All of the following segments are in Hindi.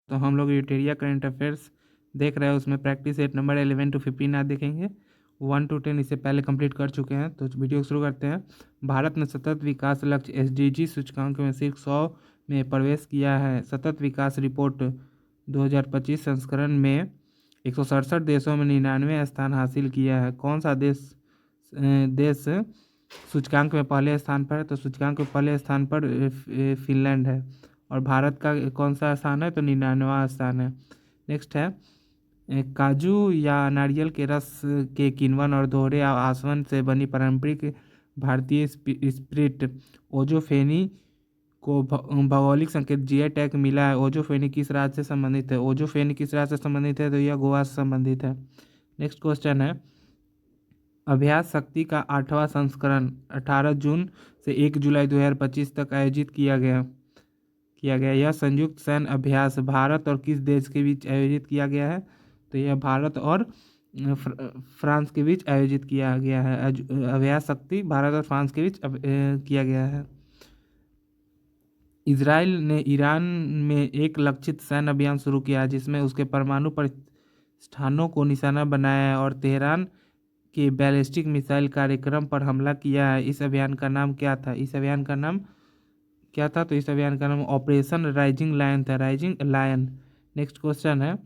तो हम लोग यूटेरिया करंट अफेयर्स देख रहे हैं, उसमें प्रैक्टिस सेट नंबर 11 to 15 आज देखेंगे। 1 to 10 इससे पहले कंप्लीट कर चुके हैं। तो वीडियो शुरू करते हैं। भारत ने सतत विकास लक्ष्य SDG सूचकांक में शीर्ष 100 में प्रवेश किया है। सतत विकास रिपोर्ट 2025 संस्करण में 167 देशों में 99 स्थान हासिल किया है। कौन सा देश सूचकांक में पहले स्थान पर है? तो सूचकांक में पहले स्थान पर फिनलैंड है। और भारत का कौन सा स्थान है? तो 99वां स्थान है। नेक्स्ट है, काजू या नारियल के रस के किण्वन और दोहरे आसवन से बनी पारंपरिक भारतीय स्पिरिट ओजोफेनी को भौगोलिक संकेत GI टैग मिला है। ओजोफेनी किस राज्य से संबंधित है? ओजोफेनी किस राज्य से संबंधित है? तो यह गोवा से संबंधित है। नेक्स्ट क्वेश्चन है, अभ्यास शक्ति का 8वां संस्करण 18 जून से 1 जुलाई 2025 तक आयोजित किया गया। यह संयुक्त सैन्य अभ्यास भारत और किस देश के बीच आयोजित किया गया है? तो यह भारत और फ्रांस के बीच आयोजित किया गया है। अभ्यास शक्ति भारत और फ्रांस के बीच किया गया है। इजराइल ने ईरान में एक लक्षित सैन्य अभियान शुरू किया जिसमें उसके परमाणु प्रतिष्ठानों को निशाना बनाया है और तेहरान के बैलिस्टिक मिसाइल कार्यक्रम पर हमला किया है। इस अभियान का नाम क्या था? तो इस अभियान का नाम ऑपरेशन राइजिंग लायन था। Rising Lion. नेक्स्ट क्वेश्चन है,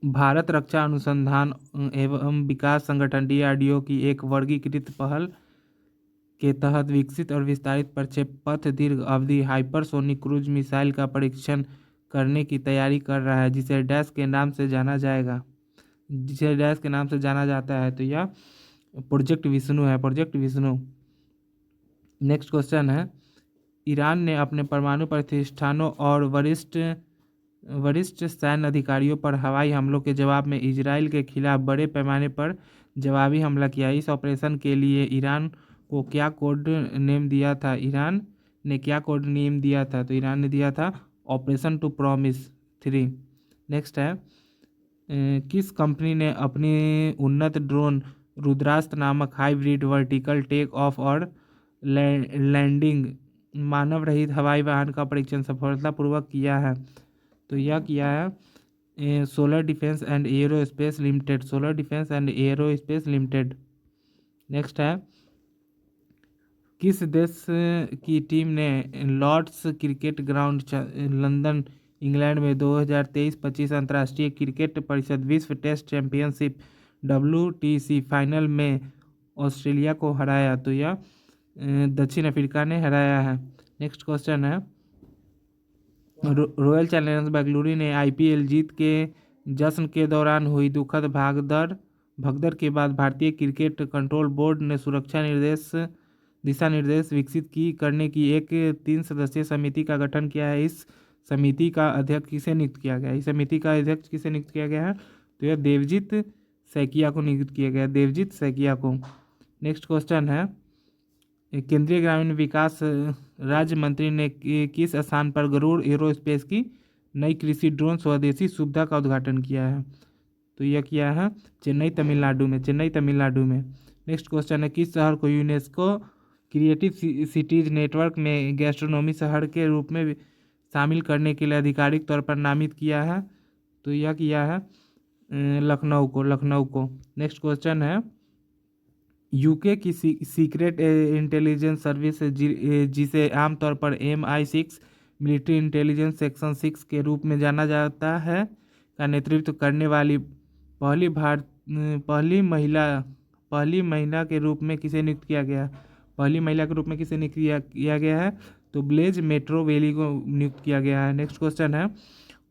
भारत रक्षा अनुसंधान एवं विकास संगठन DRDO की एक वर्गीकृत पहल के तहत विकसित और विस्तारित प्रक्षेपपथ दीर्घ अवधि हाइपरसोनिक क्रूज मिसाइल का परीक्षण करने की तैयारी कर रहा है जिसे डैश के नाम से जाना जाता है। तो यह प्रोजेक्ट विष्णु है। प्रोजेक्ट विष्णु। नेक्स्ट क्वेश्चन है, ईरान ने अपने परमाणु प्रतिष्ठानों और वरिष्ठ सैन्य अधिकारियों पर हवाई हमलों के जवाब में इजराइल के खिलाफ बड़े पैमाने पर जवाबी हमला किया। इस ऑपरेशन के लिए ईरान को क्या कोड नेम दिया था? ईरान ने क्या कोड नेम दिया था? तो ईरान ने दिया था ऑपरेशन टू प्रॉमिस 3। नेक्स्ट है, किस कंपनी ने अपनी उन्नत ड्रोन रुद्रास्त्र नामक हाइब्रिड वर्टिकल टेक ऑफ और लैंडिंग मानव रहित हवाई वाहन का परीक्षण सफलतापूर्वक किया है? तो यह किया है Solar Defence and Aerospace Limited. Solar Defence and Aerospace Limited. Next है, किस देश की टीम ने Lord's Cricket Ground London England में 2023-25 अंतर्राष्ट्रीय क्रिकेट परिषद विश्व टेस्ट चैंपियनशिप WTC फाइनल में ऑस्ट्रेलिया को हराया? तो यह दक्षिण अफ्रीका ने हराया है। नेक्स्ट क्वेश्चन है, रॉयल चैलेंजर्स बेंगलुरु ने IPL जीत के जश्न के दौरान हुई दुखद भगदड़ के बाद भारतीय क्रिकेट कंट्रोल बोर्ड ने सुरक्षा दिशा निर्देश विकसित करने की एक 3 सदस्यीय समिति का गठन किया है। इस समिति का अध्यक्ष किसे नियुक्त किया गया है? तो यह देवजीत सैकिया को नियुक्त किया गया। देवजीत सैकिया को। नेक्स्ट क्वेश्चन है, केंद्रीय ग्रामीण विकास राज्य मंत्री ने किस स्थान पर गरुड़ एरोस्पेस की नई कृषि ड्रोन स्वदेशी सुविधा का उद्घाटन किया है? तो यह किया है चेन्नई तमिलनाडु में। नेक्स्ट क्वेश्चन है, किस शहर को यूनेस्को क्रिएटिव सिटीज नेटवर्क में गैस्ट्रोनॉमी शहर के रूप में शामिल करने के लिए आधिकारिक तौर पर नामित किया है? तो यह किया है लखनऊ को। नेक्स्ट क्वेश्चन है, UK की सीक्रेट इंटेलिजेंस सर्विस जिसे आमतौर पर MI6 मिलिट्री इंटेलिजेंस सेक्शन 6 के रूप में जाना जाता है का नेतृत्व करने वाली पहली महिला के रूप में किसे नियुक्त किया गया? तो ब्लेज मेट्रोवेली को नियुक्त किया गया है। नेक्स्ट क्वेश्चन है,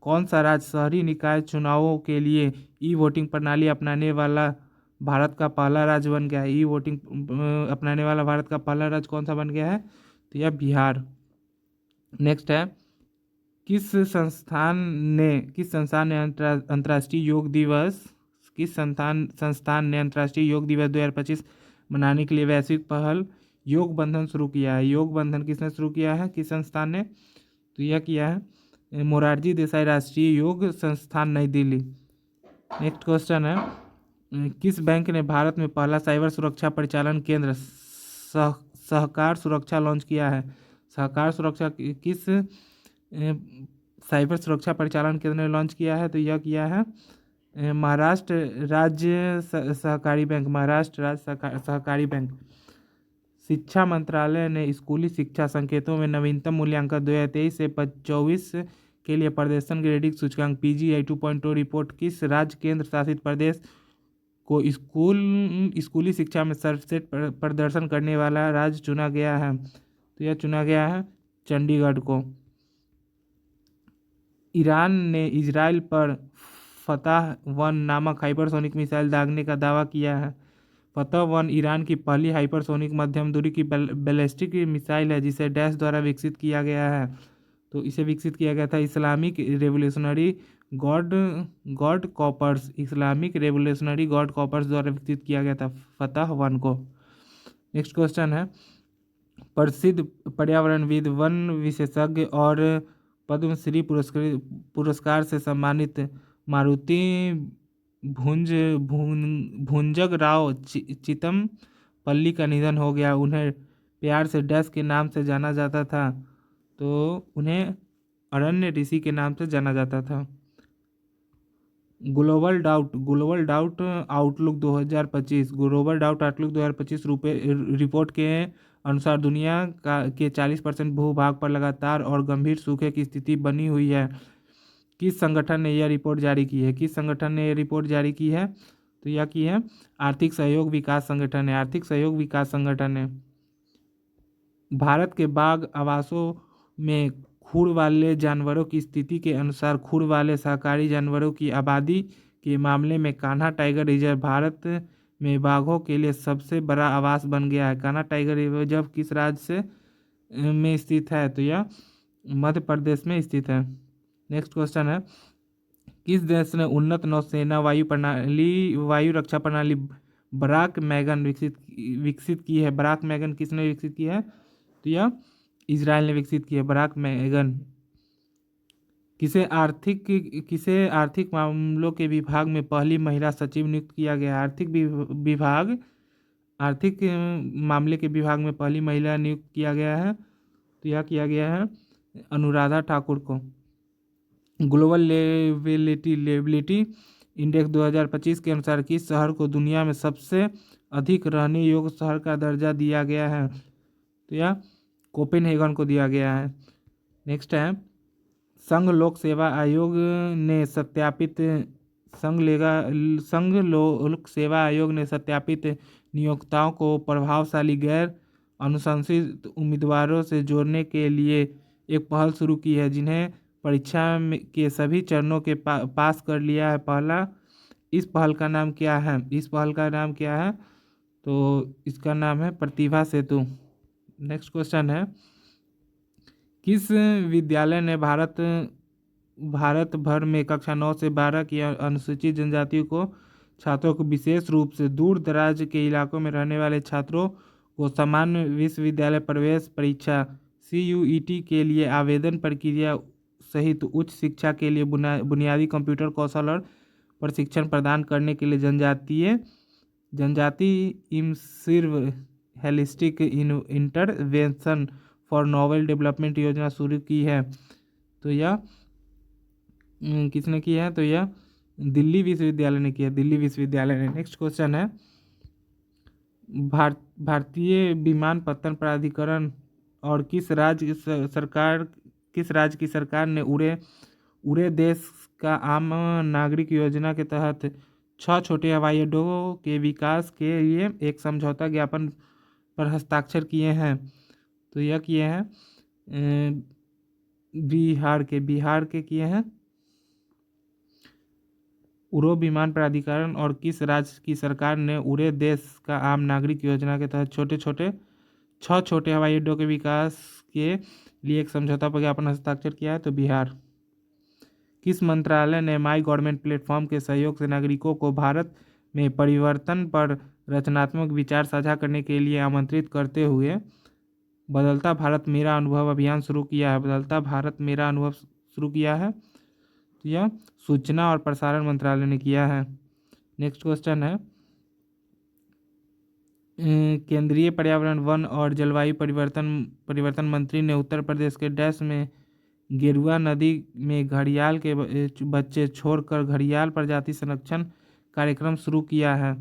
कौन सा राज्य शहरी निकाय चुनावों के लिए वोटिंग प्रणाली अपनाने वाला भारत का पहला राज्य बन गया है? वोटिंग अपनाने वाला भारत का पहला राज्य कौन सा बन गया है? तो यह बिहार। नेक्स्ट है, किस संस्थान ने अंतर्राष्ट्रीय योग दिवस 2025 मनाने के लिए वैश्विक पहल योग बंधन शुरू किया है? योग बंधन किसने शुरू किया है? किस संस्थान ने? तो यह किया है मोरारजी देसाई राष्ट्रीय योग संस्थान, नई दिल्ली। नेक्स्ट क्वेश्चन है, किस बैंक ने भारत में पहला साइबर सुरक्षा परिचालन केंद्र सहकार सुरक्षा लॉन्च किया है? सहकार सुरक्षा किस साइबर सुरक्षा परिचालन केंद्र ने लॉन्च किया है? तो यह किया है महाराष्ट्र राज्य सहकारी बैंक, महाराष्ट्र राज्य सहकारी बैंक। शिक्षा मंत्रालय ने स्कूली शिक्षा संकेतों में नवीनतम मूल्यांकन 2023 से 24 के लिए प्रदर्शन ग्रेडिंग सूचकांक PGI 2.0 रिपोर्ट किस राज्य केंद्र शासित प्रदेश को स्कूली शिक्षा में सर्वश्रेष्ठ प्रदर्शन करने वाला राज्य चुना गया है? तो यह चुना गया है चंडीगढ़ को। ईरान ने इजराइल पर फतह-1 नामक हाइपरसोनिक मिसाइल दागने का दावा किया है। फतह-1 ईरान की पहली हाइपरसोनिक मध्यम दूरी की बैलिस्टिक मिसाइल है जिसे डैश द्वारा विकसित किया गया है। तो इसे विकसित किया गया था Islamic Revolutionary Guard Corps, Islamic Revolutionary Guard Corps द्वारा विकसित किया गया था फतह-1 को। नेक्स्ट क्वेश्चन है, प्रसिद्ध पर्यावरणविद, वन विशेषज्ञ और पद्मश्री पुरस्कार से सम्मानित मारुति भुंजगराव चितमपल्ली का निधन हो गया। उन्हें प्यार से डैश के नाम से जाना जाता था, तो उन्हें अरण्य ऋषि के नाम से जाना जाता था। ग्लोबल डाउट आउटलुक 2025 रिपोर्ट के अनुसार दुनिया के 40% भूभाग पर लगातार और गंभीर सूखे की स्थिति बनी हुई है। किस संगठन ने यह रिपोर्ट जारी की है? किस संगठन ने यह रिपोर्ट जारी की है? तो यह की है आर्थिक सहयोग विकास संगठन है। आर्थिक सहयोग विकास संगठन है। भारत के बाघ आवासों में खुर वाले जानवरों की स्थिति के अनुसार खुर वाले शाकाहारी जानवरों की आबादी के मामले में कान्हा टाइगर रिजर्व भारत में बाघों के लिए सबसे बड़ा आवास बन गया है। कान्हा टाइगर रिजर्व किस राज्य में स्थित है? तो यह मध्य प्रदेश में स्थित है। नेक्स्ट क्वेश्चन है, किस देश ने उन्नत नौसेना वायु रक्षा प्रणाली बराक मैगन विकसित की है? बराक मैगन किसने विकसित की है? तो यह इजराइल ने विकसित की है बराक मैगन। किसे आर्थिक मामलों के विभाग में पहली महिला सचिव नियुक्त किया गया? आर्थिक मामले के विभाग में पहली महिला नियुक्त किया गया है, तो यह किया गया है अनुराधा ठाकुर को। ग्लोबल लिविलिटी इंडेक्स 2025 के अनुसार किस शहर को दुनिया में सबसे अधिक रहने योग्य शहर का दर्जा दिया गया है? तो यह कोपेनहेगन को दिया गया है। नेक्स्ट है, संघ लोक सेवा आयोग ने सत्यापित नियोक्ताओं को प्रभावशाली गैर अनुशंसित उम्मीदवारों से जोड़ने के लिए एक पहल शुरू की है, जिन्हें परीक्षा के सभी चरणों के पास कर लिया है। इस पहल का नाम क्या है? तो इसका नाम है प्रतिभा सेतु। नेक्स्ट क्वेश्चन है, किस विद्यालय ने भारत भर में कक्षा 9 से 12 की अनुसूचित जनजातियों को छात्रों को विशेष रूप से दूर दराज के इलाकों में रहने वाले छात्रों को सामान्य विश्वविद्यालय प्रवेश परीक्षा CUET के लिए आवेदन प्रक्रिया सहित उच्च शिक्षा के लिए बुनियादी कंप्यूटर कौशल और प्रशिक्षण प्रदान करने के लिए जनजाति immersive holistic intervention for novel development योजना शुरू की है? तो यह किसने की है? तो यह दिल्ली विश्वविद्यालय ने किया, दिल्ली विश्वविद्यालय ने। नेक्स्ट क्वेश्चन है, भारतीय विमानपत्तन प्राधिकरण और किस राज्य की सरकार ने उड़े देश का आम नागरिक योजना के तहत 6 छोटे हवाई अड्डों के विकास के लिए एक समझौता ज्ञापन पर हस्ताक्षर किए हैं? तो यह किए हैं बिहार के किए हैं उड़ो विमान प्राधिकरण। और किस राज्य की सरकार ने उड़े देश का आम नागरिक योजना के तहत 6 छोटे हवाई अड्डों के विकास के लिए एक समझौता पर ज्ञापन हस्ताक्षर किया है? तो बिहार। किस मंत्रालय ने माई गवर्नमेंट प्लेटफॉर्म के सहयोग से नागरिकों को भारत में परिवर्तन पर रचनात्मक विचार साझा करने के लिए आमंत्रित करते हुए बदलता भारत मेरा अनुभव अभियान शुरू किया है? बदलता भारत मेरा अनुभव शुरू किया है, तो यह सूचना और प्रसारण मंत्रालय ने किया है। नेक्स्ट क्वेश्चन है, केंद्रीय पर्यावरण वन और जलवायु परिवर्तन मंत्री ने उत्तर प्रदेश के डैश में गेरुआ नदी में घड़ियाल के बच्चे छोड़कर घड़ियाल प्रजाति संरक्षण कार्यक्रम शुरू किया है।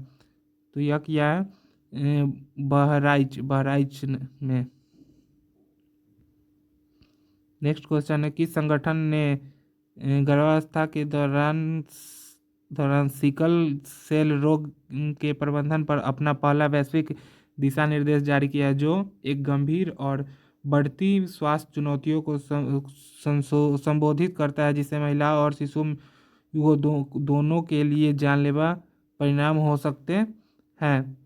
तो यह किया है बहराइच बहराइच में। नेक्स्ट क्वेश्चन है, किस संगठन ने गर्भावस्था के दौरान सिकल सेल रोग के प्रबंधन पर अपना पहला वैश्विक दिशा निर्देश जारी किया, जो एक गंभीर और बढ़ती स्वास्थ्य चुनौतियों को संबोधित करता है, जिससे महिला और शिशु वो दोनों के लिए जानलेवा परिणाम हो सकते हैं।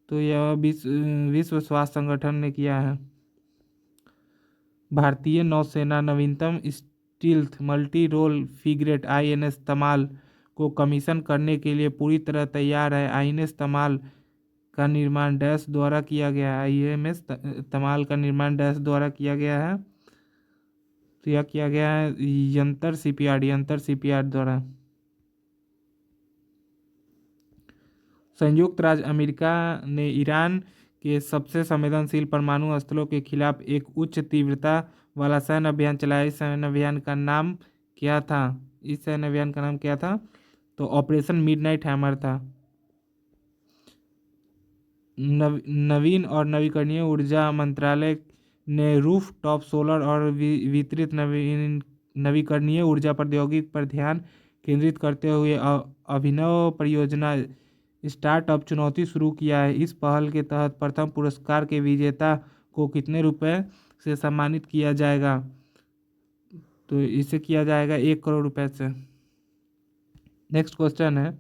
तो यह विश्व स्वास्थ्य संगठन ने किया है। भारतीय नौसेना नवीनतम stealth multi role frigate INS Tamal को कमीशन करने के लिए पूरी तरह तैयार है। INS तमाल का निर्माण डैश द्वारा किया गया है। INS तमाल का निर्माण डैश द्वारा किया गया है। तो यह किया गया है यंतर शिपयार्ड द्वारा। संयुक्त राज्य अमेरिका ने ईरान के सबसे संवेदनशील परमाणु अस्त्रों के खिलाफ एक उच्च तीव्रता वाला सैन्य अभियान चलाया। इस सैन्य अभियान का नाम क्या था? तो ऑपरेशन मिडनाइट हैमर था। नवीन और नवीकरणीय ऊर्जा मंत्रालय ने रूफ टॉप सोलर और वितरित नवीकरणीय ऊर्जा प्रौद्योगिकी पर ध्यान केंद्रित करते हुए अभिनव परियोजना स्टार्टअप चुनौती शुरू किया है। इस पहल के तहत प्रथम पुरस्कार के विजेता को कितने रुपए से सम्मानित किया जाएगा? तो इसे किया जाएगा 1 करोड़ रुपए से। नेक्स्ट क्वेश्चन है,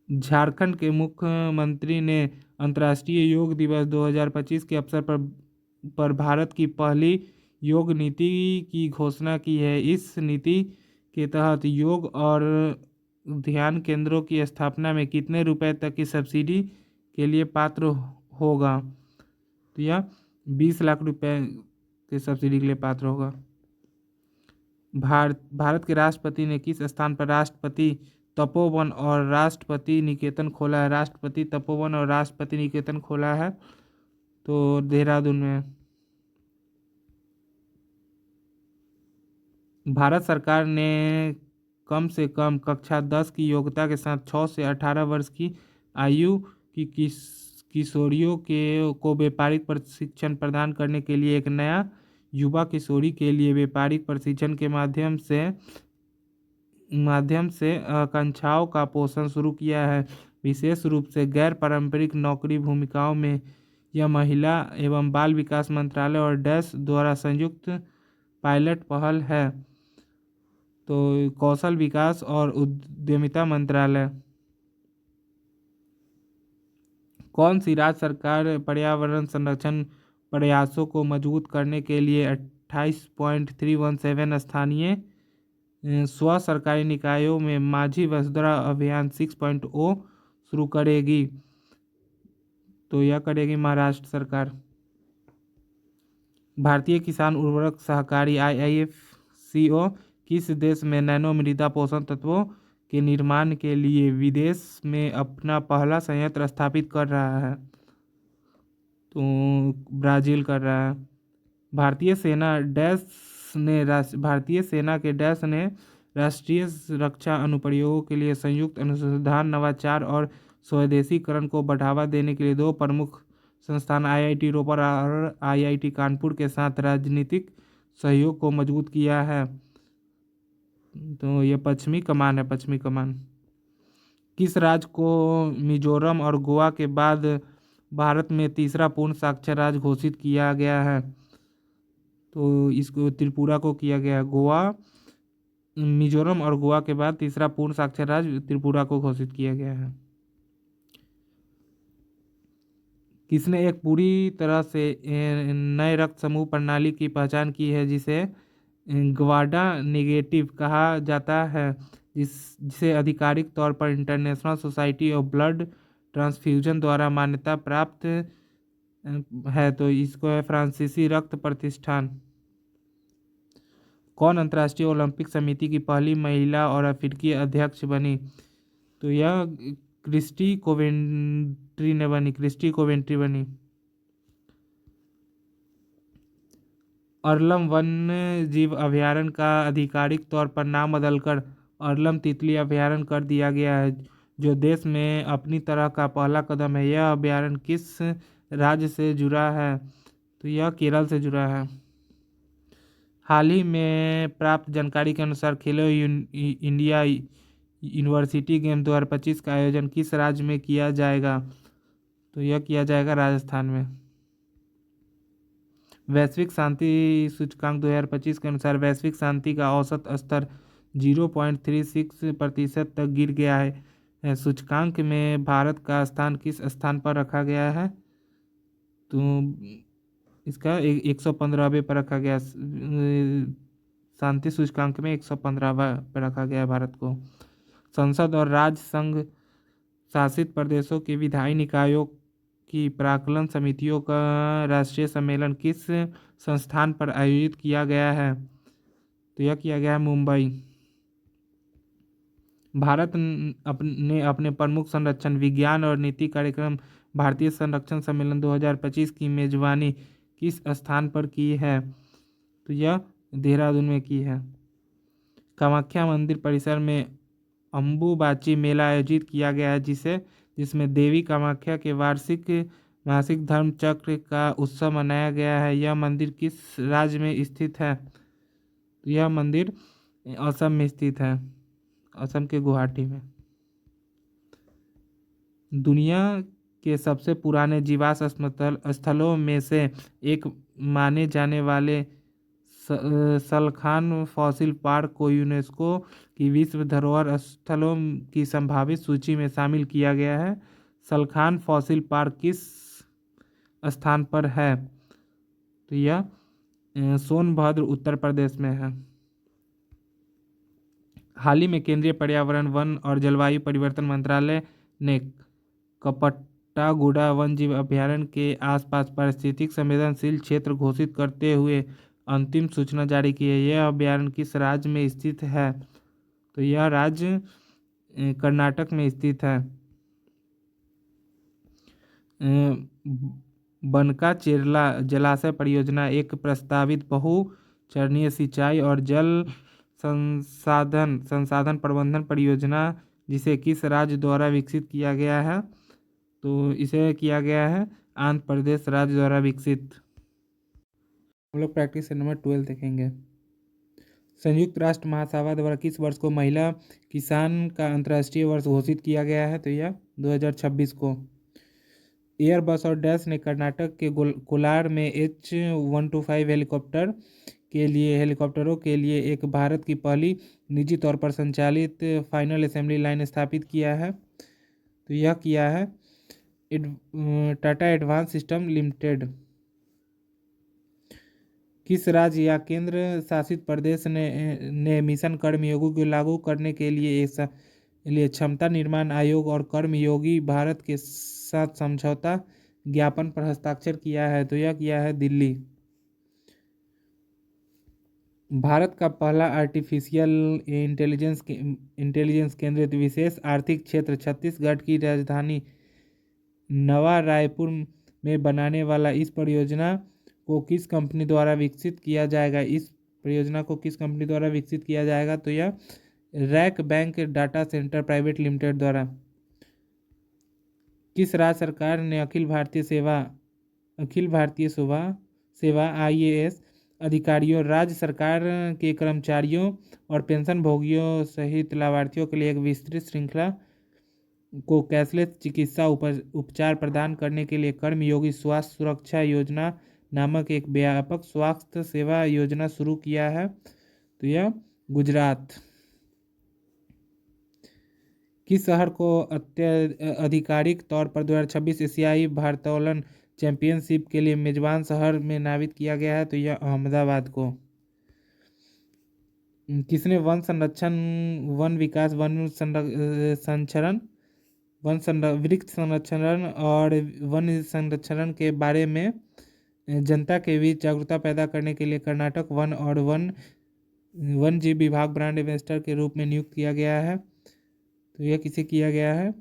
झारखंड के मुख्यमंत्री ने अंतर्राष्ट्रीय योग दिवस 2025 के अवसर पर भारत की पहली योग नीति की घोषणा की है। इस नीति के तहत योग और ध्यान केंद्रों की स्थापना में कितने रुपए तक की सब्सिडी के लिए पात्र होगा? तो यह 20 लाख रुपए के सब्सिडी के लिए पात्र होगा। भारत के राष्ट्रपति ने किस स्थान पर राष्ट्रपति तपोवन और राष्ट्रपति निकेतन खोला है? राष्ट्रपति तपोवन और राष्ट्रपति निकेतन खोला है तो देहरादून में। भारत सरकार ने कम से कम कक्षा 10 की योग्यता के साथ 6 से 18 वर्ष की आयु की किशोरियों को व्यापारिक प्रशिक्षण प्रदान करने के लिए एक नया युवा किशोरी के लिए व्यापारिक प्रशिक्षण के माध्यम से आकांक्षाओं का पोषण शुरू किया है। विशेष रूप से गैर पारंपरिक नौकरी भूमिकाओं में यह महिला एवं बाल विकास मंत्रालय और डैश द्वारा संयुक्त पायलट पहल है। तो कौशल विकास और उद्यमिता मंत्रालय। कौन सी राज्य सरकार पर्यावरण संरक्षण प्रयासों को मजबूत करने के लिए 28.317 स्थानीय स्व सरकारी निकायों में माझी वसुंधरा अभियान 6.0 शुरू करेगी? तो यह करेगी महाराष्ट्र सरकार। भारतीय किसान उर्वरक सहकारी IIFCO किस देश में नैनो मृदा पोषण तत्वों के निर्माण के लिए विदेश में अपना पहला संयंत्र स्थापित कर रहा है? तो ब्राजील कर रहा है। भारतीय सेना के डैश ने राष्ट्रीय रक्षा अनुप्रयोगों के लिए संयुक्त अनुसंधान नवाचार और स्वदेशीकरण को बढ़ावा देने के लिए 2 प्रमुख संस्थान IIT रोपड़ और IIT कानपुर के साथ राजनीतिक सहयोग को मजबूत किया है। तो यह पश्चिमी कमान। किस राज्य को मिजोरम और गोवा के बाद भारत में तीसरा पूर्ण साक्षर राज्य घोषित किया गया है? तो इसको त्रिपुरा को किया गया। मिजोरम और गोवा के बाद तीसरा पूर्ण साक्षर राज्य त्रिपुरा को घोषित किया गया है। किसने एक पूरी तरह से नए रक्त समूह प्रणाली की पहचान की है, जिसे ग्वाडा नेगेटिव कहा जाता है, जिसे आधिकारिक तौर पर international society of blood transfusion द्वारा मान्यता प्राप्त है? तो इसको है फ्रांसीसी रक्त प्रतिष्ठान। कौन अंतर्राष्ट्रीय ओलंपिक समिति की पहली महिला और अफ्रीकी अध्यक्ष बनी? तो यह क्रिस्टी कोवेंट्री बनी। अर्लम वन्य जीव अभयारण्य का आधिकारिक तौर पर नाम बदलकर अर्लम तितली अभयारण्य कर दिया गया है, जो देश में अपनी तरह का पहला कदम है। यह अभयारण्य किस राज्य से जुड़ा है? तो यह केरल से जुड़ा है। हाल ही में प्राप्त जानकारी के अनुसार खेलो इंडिया यूनिवर्सिटी गेम 2025 का आयोजन किस राज्य में किया जाएगा? तो यह किया जाएगा राजस्थान में। वैश्विक शांति सूचकांक 2025 के अनुसार वैश्विक शांति का औसत स्तर 0.36% तक गिर गया है। सूचकांक में भारत का स्थान किस स्थान पर रखा गया है? तो इसका 115वें पर रखा गया। शांति सूचकांक में 115वां पर रखा गया है भारत को। संसद और राज्य संघ शासित प्रदेशों के विधायी निकायों की प्राक्कलन समितियों का राष्ट्रीय सम्मेलन किस संस्थान पर आयोजित किया गया है? तो यह किया गया है मुंबई। भारत ने अपने प्रमुख संरक्षण विज्ञान और नीति कार्यक्रम भारतीय संरक्षण सम्मेलन 2025 की मेजबानी किस स्थान पर की है? तो यह देहरादून में की है। कामाख्या मंदिर परिसर में अम्बुबाची मेला आयोजित किया गया है, जिसमें देवी कामाख्या के वार्षिक मासिक धर्म चक्र का उत्सव मनाया गया है। यह मंदिर किस राज्य में स्थित है? तो यह मंदिर असम में स्थित है, असम के गुवाहाटी में। दुनिया के सबसे पुराने जीवाश्म स्थलों में से एक माने जाने वाले सलखान फॉसिल पार्क को यूनेस्को की विश्व धरोहर स्थलों की संभावित सूची में शामिल किया गया है। सलखान फॉसिल पार्क किस स्थान पर है? तो यह सोनभद्र उत्तर प्रदेश में है। हाल ही में केंद्रीय पर्यावरण, वन और जलवायु परिवर्तन मंत्रालय ने कपट्टागुडा वन्यजीव अभयारण्य के आसपास पारिस्थितिक संवेदनशील क्षेत्र घोषित करते हुए अंतिम सूचना जारी की है। यह अभयारण्य किस राज्य में स्थित है? तो यह राज्य कर्नाटक में स्थित है। बनका चेरला जलाशय परियोजना एक प्रस्तावित बहुचरणीय सिंचाई और जल संसाधन प्रबंधन परियोजना जिसे किस राज्य द्वारा विकसित किया गया है? तो इसे किया गया है आंध्र प्रदेश राज्य द्वारा विकसित। हम लोग प्रैक्टिस नंबर 12 देखेंगे। संयुक्त राष्ट्र महासभा द्वारा किस वर्ष को महिला किसान का अंतर्राष्ट्रीय वर्ष घोषित किया गया है? तो यह 2026 को। एयरबस और डैश ने कर्नाटक के कोलार में H125 हेलीकॉप्टरों के लिए एक भारत की पहली निजी तौर पर संचालित फाइनल असेंबली लाइन स्थापित किया है। तो यह किया है टाटा एडवांस सिस्टम लिमिटेड। किस राज्य या केंद्र शासित प्रदेश ने मिशन कर्मयोगी को लागू करने के लिए क्षमता निर्माण आयोग और कर्मयोगी भारत के साथ समझौता ज्ञापन पर हस्ताक्षर किया है? तो यह किया है दिल्ली। भारत का पहला आर्टिफिशियल इंटेलिजेंस केंद्रित विशेष आर्थिक क्षेत्र छत्तीसगढ़ की राजधानी नवा रायपुर में बनाने वाला इस परियोजना को किस कंपनी द्वारा विकसित किया जाएगा? इस परियोजना को किस कंपनी द्वारा विकसित किया जाएगा? तो यह rack bank data centre private limited द्वारा। किस राज्य सरकार ने अखिल भारतीय सेवा IAS अधिकारियों, राज्य सरकार के कर्मचारियों और पेंशन भोगियों सहित लाभार्थियों के लिए एक विस्तृत श्रृंखला को कैशलेस चिकित्सा उपचार प्रदान करने के लिए कर्मयोगी स्वास्थ्य सुरक्षा योजना नामक एक व्यापक स्वास्थ्य सेवा योजना शुरू किया है? तो यह गुजरात। किस शहर को आधिकारिक तौर पर 2026 एशियाई भारोत्तोलन चैंपियनशिप के लिए मेजबान शहर में नामित किया गया है? तो यह अहमदाबाद को। किसने वन संरक्षण, वन विकास, वृक्ष संरक्षण और वन संरक्षण के बारे में जनता के बीच जागरूकता पैदा करने के लिए कर्नाटक वन और वन जीव विभाग ब्रांड एम्बेसडर के रूप में नियुक्त किया गया है? तो यह किसे किया गया है?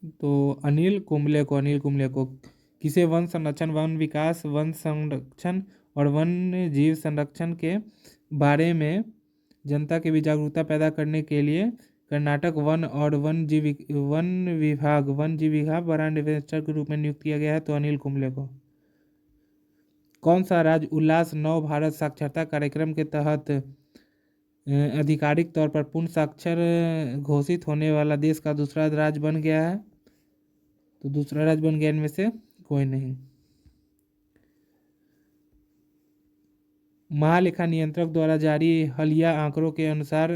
तो अनिल कुंबले को। किसे वन संरक्षण, वन विकास, वन संरक्षण और वन्य जीव संरक्षण के बारे में जनता के बीच जागरूकता पैदा करने के लिए कर्नाटक वन और वन जीव विभाग ब्रांड एम्बेसडर के रूप में नियुक्त किया गया है? तो अनिल कुंबले को। कौन सा राज्य उल्लास नव भारत साक्षरता कार्यक्रम के तहत आधिकारिक तौर पर पूर्ण साक्षर घोषित होने वाला देश का दूसरा राज्य बन गया है? तो दूसरा राज्य बन गया इनमें से कोई नहीं। महालेखा नियंत्रक द्वारा जारी हालिया आंकड़ों के अनुसार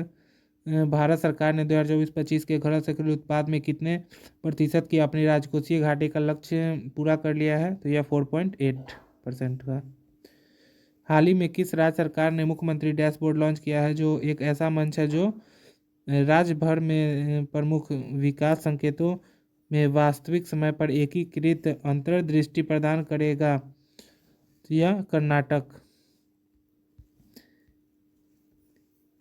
भारत सरकार ने 2024-25 के घरेलू सकल उत्पाद में कितने प्रतिशत की अपनी राजकोषीय घाटे का लक्ष्य पूरा कर लिया है? तो यह 4.8% का। हाल ही में किस राज्य सरकार ने मुख्यमंत्री डैशबोर्ड लॉन्च किया है, जो एक ऐसा मंच है जो राज्य भर में प्रमुख विकास संकेतों में वास्तविक समय पर एकीकृत अंतर्दृष्टि प्रदान करेगा? तो यह कर्नाटक।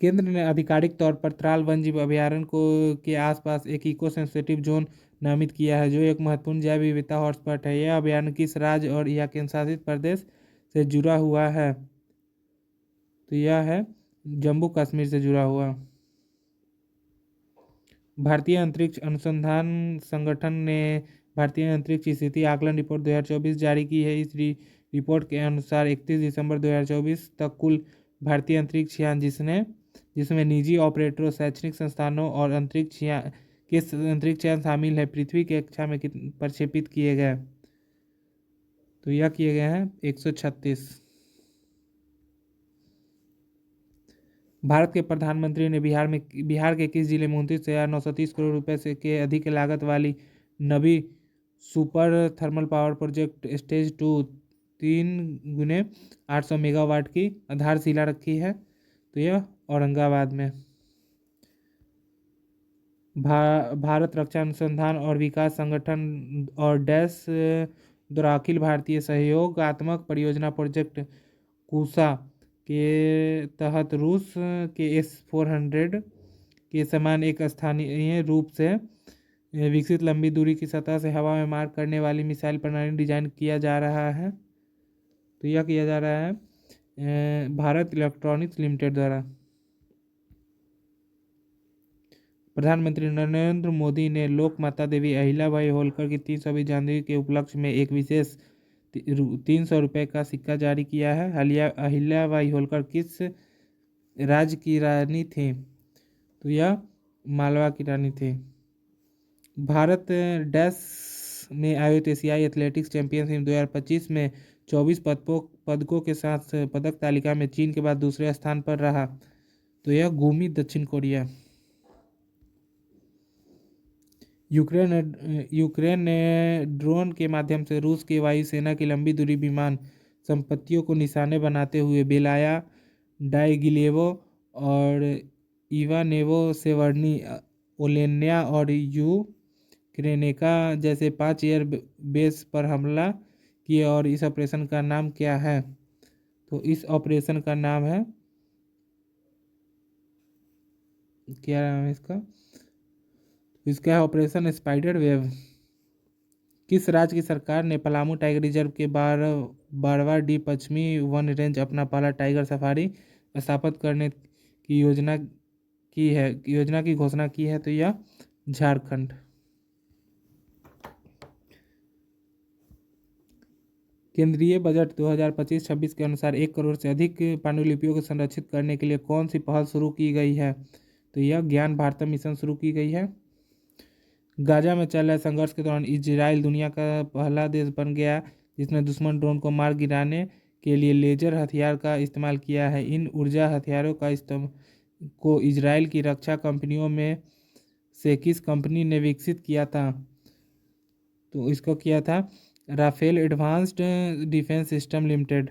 केंद्र ने आधिकारिक तौर पर त्राल वन्यजीव अभयारण्य को के आसपास एक इको सेंसिटिव जोन नामित किया है, जो एक महत्वपूर्ण जैव विविधता हॉटस्पॉट है। यह अभयारण्य किस राज्य और या केंद्र शासित प्रदेश से जुड़ा हुआ है? तो यह है जम्मू कश्मीर से जुड़ा हुआ। भारतीय अंतरिक्ष अनुसंधान संगठन ने भारतीय अंतरिक्ष स्थिति आकलन रिपोर्ट 2024 जारी की है। इस रिपोर्ट के अनुसार 31 दिसंबर 2024 तक कुल भारतीय अंतरिक्ष यान जिसमें निजी ऑपरेटरों, शैक्षणिक संस्थानों और अंतरिक्ष यान शामिल है, पृथ्वी की कक्षा में प्रक्षेपित किए गए? तो यह किए गए हैं 136। भारत के प्रधानमंत्री ने बिहार के किस जिले में 29,930 करोड़ रुपए से के अधिक लागत वाली नवी super thermal power project stage 2 3x800 megawatt की आधारशिला रखी है? तो यह औरंगाबाद में। भारत रक्षा अनुसंधान और विकास संगठन और डैश द्वारा अखिल भारतीय सहयोगात्मक परियोजना प्रोजेक्ट कूसा के तहत रूस के S-400 के समान एक स्थानीय रूप से विकसित लंबी दूरी की सतह से हवा में मार करने वाली मिसाइल प्रणाली डिजाइन किया जा रहा है? तो यह किया जा रहा है भारत इलेक्ट्रॉनिक्स लिमिटेड द्वारा। प्रधानमंत्री नरेंद्र मोदी ने लोक माता देवी अहिल्याबाई होलकर की 300वीं जयंती के उपलक्ष्य में एक विशेष 300 रुपये का सिक्का जारी किया है। अहिल्याबाई होलकर किस राज्य की रानी थी? तो यह मालवा की रानी थी। भारत डैश में आयोजित एशियाई एथलेटिक्स चैंपियनशिप 2025 में 24 पदकों के साथ पदक तालिका में चीन के बाद दूसरे स्थान पर रहा? तो यह गुमी दक्षिण कोरिया। यूक्रेन ने ड्रोन के माध्यम से रूस की वायुसेना की लंबी दूरी विमान संपत्तियों को निशाने बनाते हुए बेलाया, डाइगिलेवो और इवानेवो सेवर्नी, ओलेन्या और यूक्रेनेका जैसे 5 एयर बेस पर हमला किया। और इस ऑपरेशन का नाम क्या है? तो इस ऑपरेशन का नाम है, क्या नाम है इसका है ऑपरेशन स्पाइडर वेव। किस राज्य की सरकार ने पलामू टाइगर रिजर्व के 12वां पश्चिमी वन रेंज अपना पहला टाइगर सफारी स्थापित करने की योजना की घोषणा की है? तो यह झारखंड। केंद्रीय बजट 2025-26 के अनुसार 1 करोड़ से अधिक पांडुलिपियों को संरक्षित करने के लिए कौन सी पहल शुरू की गई है? तो यह ज्ञान भारतम मिशन शुरू की गई है। गाजा में चल रहे संघर्ष के दौरान इजराइल दुनिया का पहला देश बन गया जिसने दुश्मन ड्रोन को मार गिराने के लिए लेजर हथियार का इस्तेमाल किया है। इन ऊर्जा हथियारों को इजराइल की रक्षा कंपनियों में से किस कंपनी ने विकसित किया था? तो इसको किया था Rafael Advanced Defence System Limited.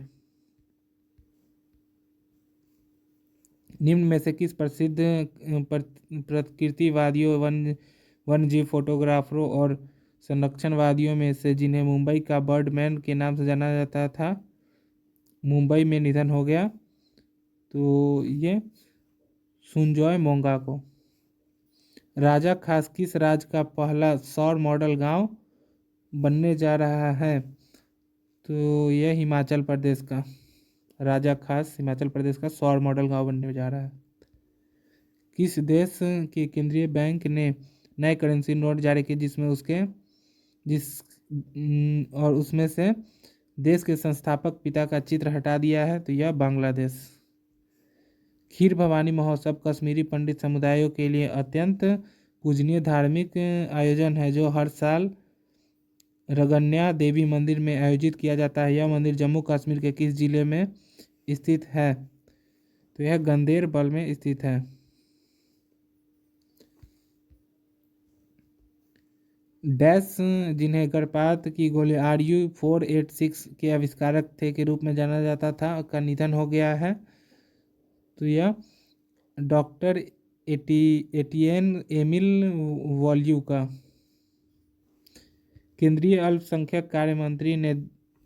निम्न में से किस प्रसिद्ध प्रकृतिवादियों, वन्यजीव फोटोग्राफरों और संरक्षणवादियों में से जिन्हें मुंबई का बर्डमैन के नाम से जाना जाता था, मुंबई में निधन हो गया? तो ये सुंजॉय मोंगा को। राजा खास किस राज्य का पहला सौर मॉडल गांव बनने जा रहा है? तो यह हिमाचल प्रदेश का राजा खास हिमाचल प्रदेश का सौर मॉडल गांव बनने जा रहा है। किस देश के केंद्रीय बैंक ने नए करेंसी नोट जारी किए जिसमें उसके जिस और उसमें से देश के संस्थापक पिता का चित्र हटा दिया है? तो यह बांग्लादेश। खीर भवानी महोत्सव कश्मीरी पंडित समुदायों के लिए अत्यंत पूजनीय धार्मिक आयोजन है जो हर साल रगन्या देवी मंदिर में आयोजित किया जाता है। यह मंदिर जम्मू कश्मीर के किस जिले में स्थित है? तो यह गंदेरबल में स्थित है। डैश जिन्हें गर्भपात की गोली RU-486 के आविष्कारक थे के रूप में जाना जाता था का निधन हो गया है। तो यह डॉक्टर एटिएन एमिल वॉल्यू का। केंद्रीय अल्पसंख्यक कार्य मंत्री ने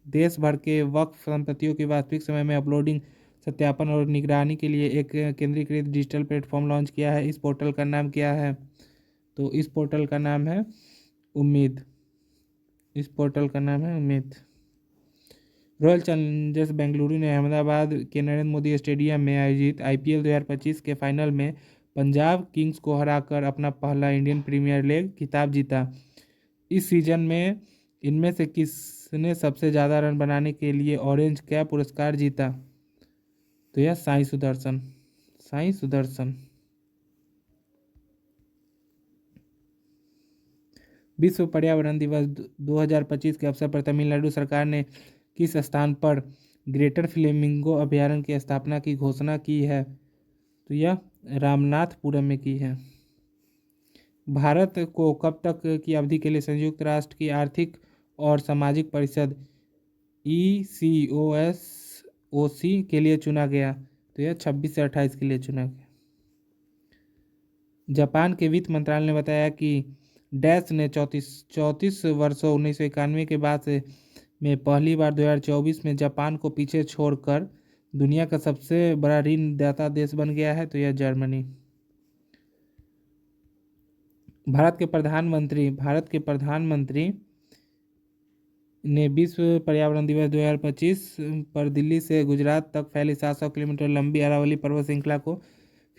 देश भर के वक्फ संपत्तियों की वास्तविक समय में अपलोडिंग सत्यापन और निगरानी के लिए एक केंद्रीकृत डिजिटल प्लेटफॉर्म लॉन्च किया है। इस पोर्टल का नाम क्या है? तो इस पोर्टल का नाम है उम्मीद। इस पोर्टल का नाम है उम्मीद। रॉयल चैलेंजर्स बेंगलुरु ने अहमदाबाद के नरेंद्र मोदी स्टेडियम में आयोजित IPL 2025 के फाइनल में पंजाब किंग्स को हराकर अपना पहला इंडियन प्रीमियर लीग खिताब जीता। इस सीजन में इनमें से किसने सबसे ज़्यादा रन बनाने के लिए ऑरेंज कैप पुरस्कार जीता? तो यह साई सुदर्शन। साई सुदर्शन। विश्व पर्यावरण दिवस 2025 के अवसर पर तमिलनाडु सरकार ने किस स्थान पर ग्रेटर फ्लेमिंगो अभयारण्य की स्थापना की घोषणा की है? तो यह रामनाथपुरम में की है। भारत को कब तक की अवधि के लिए संयुक्त राष्ट्र की आर्थिक और सामाजिक परिषद ECOSOC के लिए चुना गया? तो यह 26 से 28 के लिए चुना गया। जापान के वित्त मंत्रालय ने बताया कि डैश ने 34 वर्षों 1991 के बाद से में पहली बार 2024 में जापान को पीछे छोड़कर दुनिया का सबसे बड़ा ऋण दाता देश बन गया है। तो यह जर्मनी। भारत के प्रधानमंत्री ने विश्व पर्यावरण दिवस 2025 पर दिल्ली से गुजरात तक फैली 700 किलोमीटर लंबी अरावली पर्वत श्रृंखला को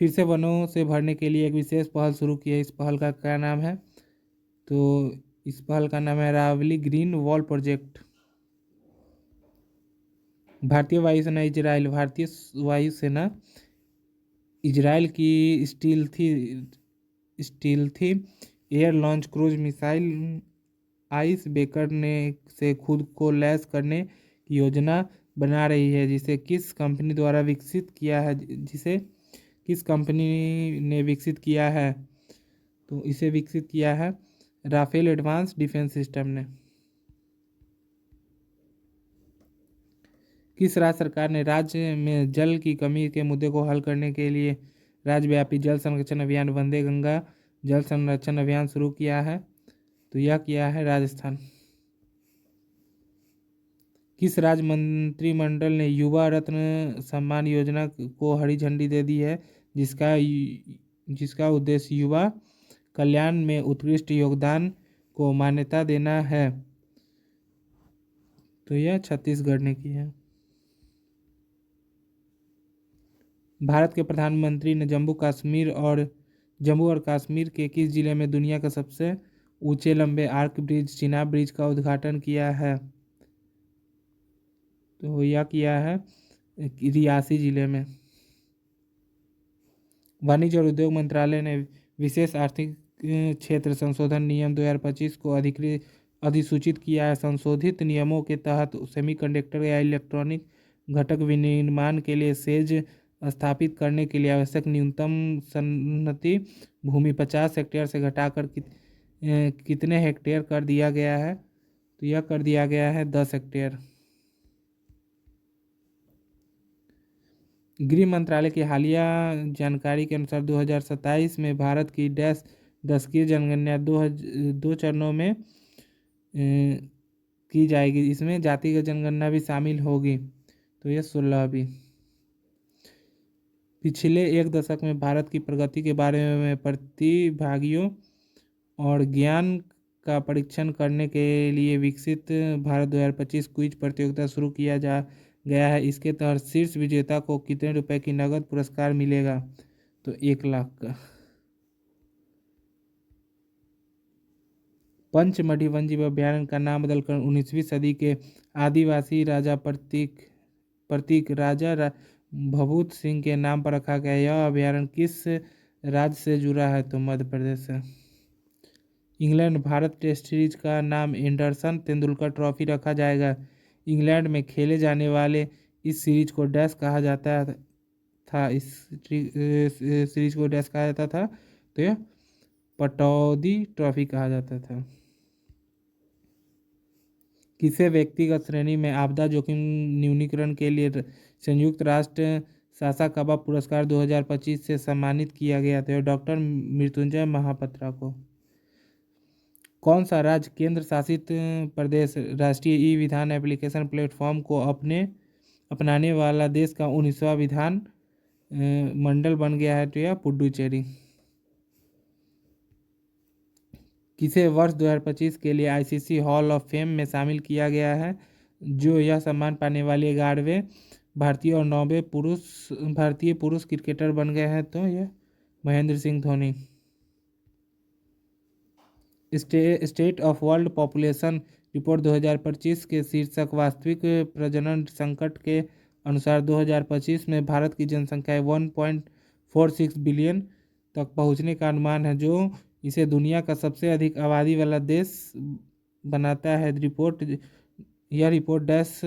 फिर से वनों से भरने के लिए एक विशेष पहल शुरू की है। इस पहल का क्या नाम है? तो इस पहल का नाम है अरावली ग्रीन वॉल प्रोजेक्ट। भारतीय वायुसेना इजराइल की stealthy air launch cruise missile ice breaker ने से खुद को लैस करने की योजना बना रही है जिसे किस कंपनी द्वारा विकसित किया है? जिसे किस कंपनी ने विकसित किया है? तो इसे विकसित किया है राफेल एडवांस डिफेंस सिस्टम ने। किस राज्य सरकार ने राज्य में जल की कमी के मुद्दे को हल करने के लिए राज्यव्यापी जल संरक्षण अभियान वंदे गंगा जल संरक्षण अभियान शुरू किया है? तो यह किया है राजस्थान। किस राज्य मंत्रिमंडल ने युवा रत्न सम्मान योजना को हरी झंडी दे दी है जिसका उद्देश्य युवा कल्याण में उत्कृष्ट योगदान को मान्यता देना है? तो यह छत्तीसगढ़ ने की है। भारत के प्रधानमंत्री ने जम्मू और कश्मीर के किस जिले में दुनिया का सबसे ऊंचे लंबे आर्क ब्रिज चिनाब ब्रिज का उद्घाटन किया है? तो यह किया है रियासी जिले में। वाणिज्य और उद्योग मंत्रालय ने विशेष आर्थिक क्षेत्र संशोधन नियम 2025 को अधिसूचित किया है। संशोधित नियमों के तहत सेमीकंडक्टर या इलेक्ट्रॉनिक घटक विनिर्माण के लिए सेज स्थापित करने के लिए आवश्यक न्यूनतम सन्नती भूमि 50 हेक्टेयर से घटाकर कितने हेक्टेयर कर दिया गया है? तो यह कर दिया गया है 10 हेक्टेयर। गृह मंत्रालय की हालिया जानकारी के अनुसार 2027 में भारत की डैश दशकीय जनगणना 2 चरणों में की जाएगी। इसमें जातिगत जनगणना भी शामिल होगी। तो यह 16वीं। पिछले एक दशक में भारत की प्रगति के बारे में प्रतिभागियों और ज्ञान का परीक्षण करने के लिए विकसित भारत 2025 क्विज प्रतियोगिता शुरू किया जा गया है। इसके तहत शीर्ष विजेता को कितने रुपए की नगद पुरस्कार मिलेगा? तो 1 लाख का। पंचमढ़ी वन्यजीव अभयारण्य का नाम बदलकर 19वीं सदी के आदिवासी राजा प्रतीक राजा भभूत सिंह के नाम पर रखा गया। यह अभयारण्य किस राज्य से जुड़ा है? तो मध्य प्रदेश से। इंग्लैंड भारत टेस्ट सीरीज का नाम एंडरसन तेंदुलकर ट्रॉफी रखा जाएगा। इंग्लैंड में खेले जाने वाले इस सीरीज को डैश कहा जाता था। इस सीरीज को डैश कहा जाता था, तो यह पटौदी ट्रॉफी कहा जाता था। किसे व्यक्तिगत श्रेणी में आपदा जोखिम न्यूनीकरण के लिए संयुक्त राष्ट्र सासाकाबा पुरस्कार 2025 से सम्मानित किया गया था? डॉक्टर मृत्युंजय महापात्रा को। कौन सा राज्य केंद्र शासित प्रदेश राष्ट्रीय ई विधान एप्लीकेशन प्लेटफॉर्म को अपनाने वाला देश का 19वां विधान मंडल बन गया है? तो यह पुडुचेरी। किसे वर्ष 2025 के लिए आईसीसी हॉल ऑफ फेम में शामिल किया गया है? जो यह सम्मान पाने वाले 11वें भारतीय और 9वें भारतीय पुरुष क्रिकेटर बन गए हैं? तो यह Mahendra Singh Dhoni. State of world population report 2025 के शीर्षक वास्तविक प्रजनन संकट के अनुसार 2025 में भारत की जनसंख्या 1.46 बिलियन तक पहुंचने का अनुमान है, जो इसे दुनिया का सबसे अधिक आबादी वाला देश बनाता है। यह रिपोर्ट डैश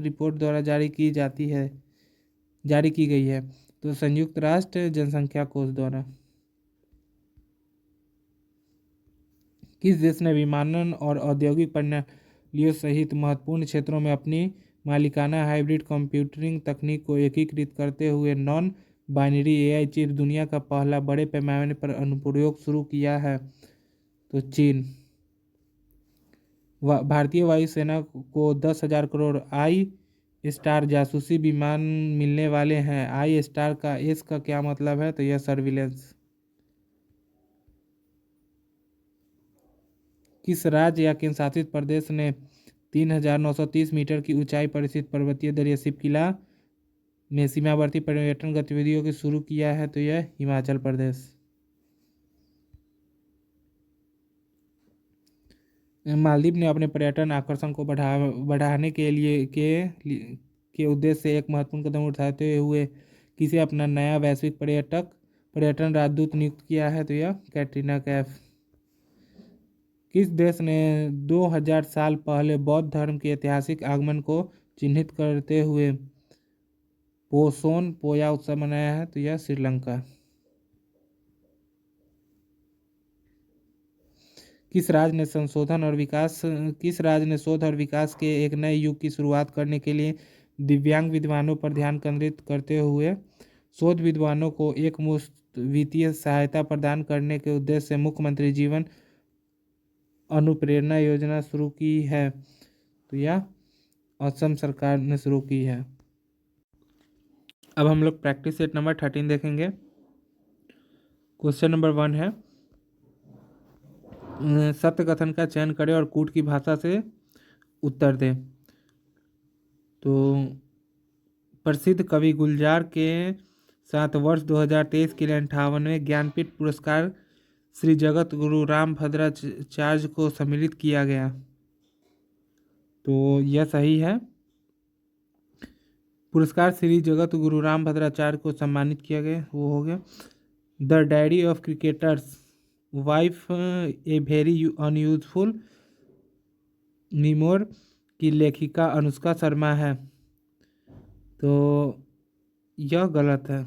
रिपोर्ट द्वारा जारी की गई है, तो संयुक्त राष्ट्र जनसंख्या कोष द्वारा। किस देश ने विमानन और औद्योगिक प्रणालियों सहित महत्वपूर्ण क्षेत्रों में अपनी मालिकाना हाइब्रिड कंप्यूटिंग तकनीक को एकीकृत करते हुए नॉन बाइनरी एआई चिप दुनिया का पहला बड़े पैमाने पर अनुप्रयोग शुरू किया है? तो चीन। भारतीय वायुसेना को 10,000 करोड़ आई स्टार जासूसी विमान मिलने वाले हैं। आई स्टार का एस का क्या मतलब है? तो यह सर्विलेंस। किस राज्य या केंद्र शासित प्रदेश ने 3,930 मीटर की ऊंचाई पर स्थित पर्वतीय दरिया शिवकिला में सीमावर्ती पर्यटन गतिविधियों को शुरू किया है? तो यह हिमाचल प्रदेश। मालदीव ने अपने पर्यटन आकर्षण को बढ़ाने के उद्देश्य से एक महत्वपूर्ण कदम उठाते हुए किसे अपना नया वैश्विक पर्यटन राजदूत नियुक्त किया है? तो यह कैटरीना कैफ। किस देश ने 2000 साल पहले बौद्ध धर्म के ऐतिहासिक आगमन को चिन्हित करते हुए पोसोन पोया उत्सव मनाया है? तो यह श्रीलंका। किस राज्य ने शोध और विकास के एक नए युग की शुरुआत करने के लिए दिव्यांग विद्वानों पर ध्यान केंद्रित करते हुए शोध विद्वानों को एकमुश्त वित्तीय सहायता प्रदान करने के उद्देश्य से मुख्यमंत्री जीवन अनुप्रेरणा योजना शुरू की है? तो यह असम सरकार ने शुरू की है। अब हम लोग प्रैक्टिस सेट नंबर 13 देखेंगे। क्वेश्चन नंबर 1 है, सत्य कथन का चयन करें और कूट की भाषा से उत्तर दें। तो प्रसिद्ध कवि गुलजार के साथ वर्ष 2023 के लिए 58वें ज्ञानपीठ पुरस्कार श्री जगत गुरु रामभद्राचार्य को सम्मिलित किया गया। तो यह सही है। पुरस्कार श्री जगत गुरु रामभद्राचार्य को सम्मानित किया गया, वो हो गया। The diary of cricketer's wife a very unuseful memoir की लेखिका अनुष्का शर्मा है। तो यह गलत है।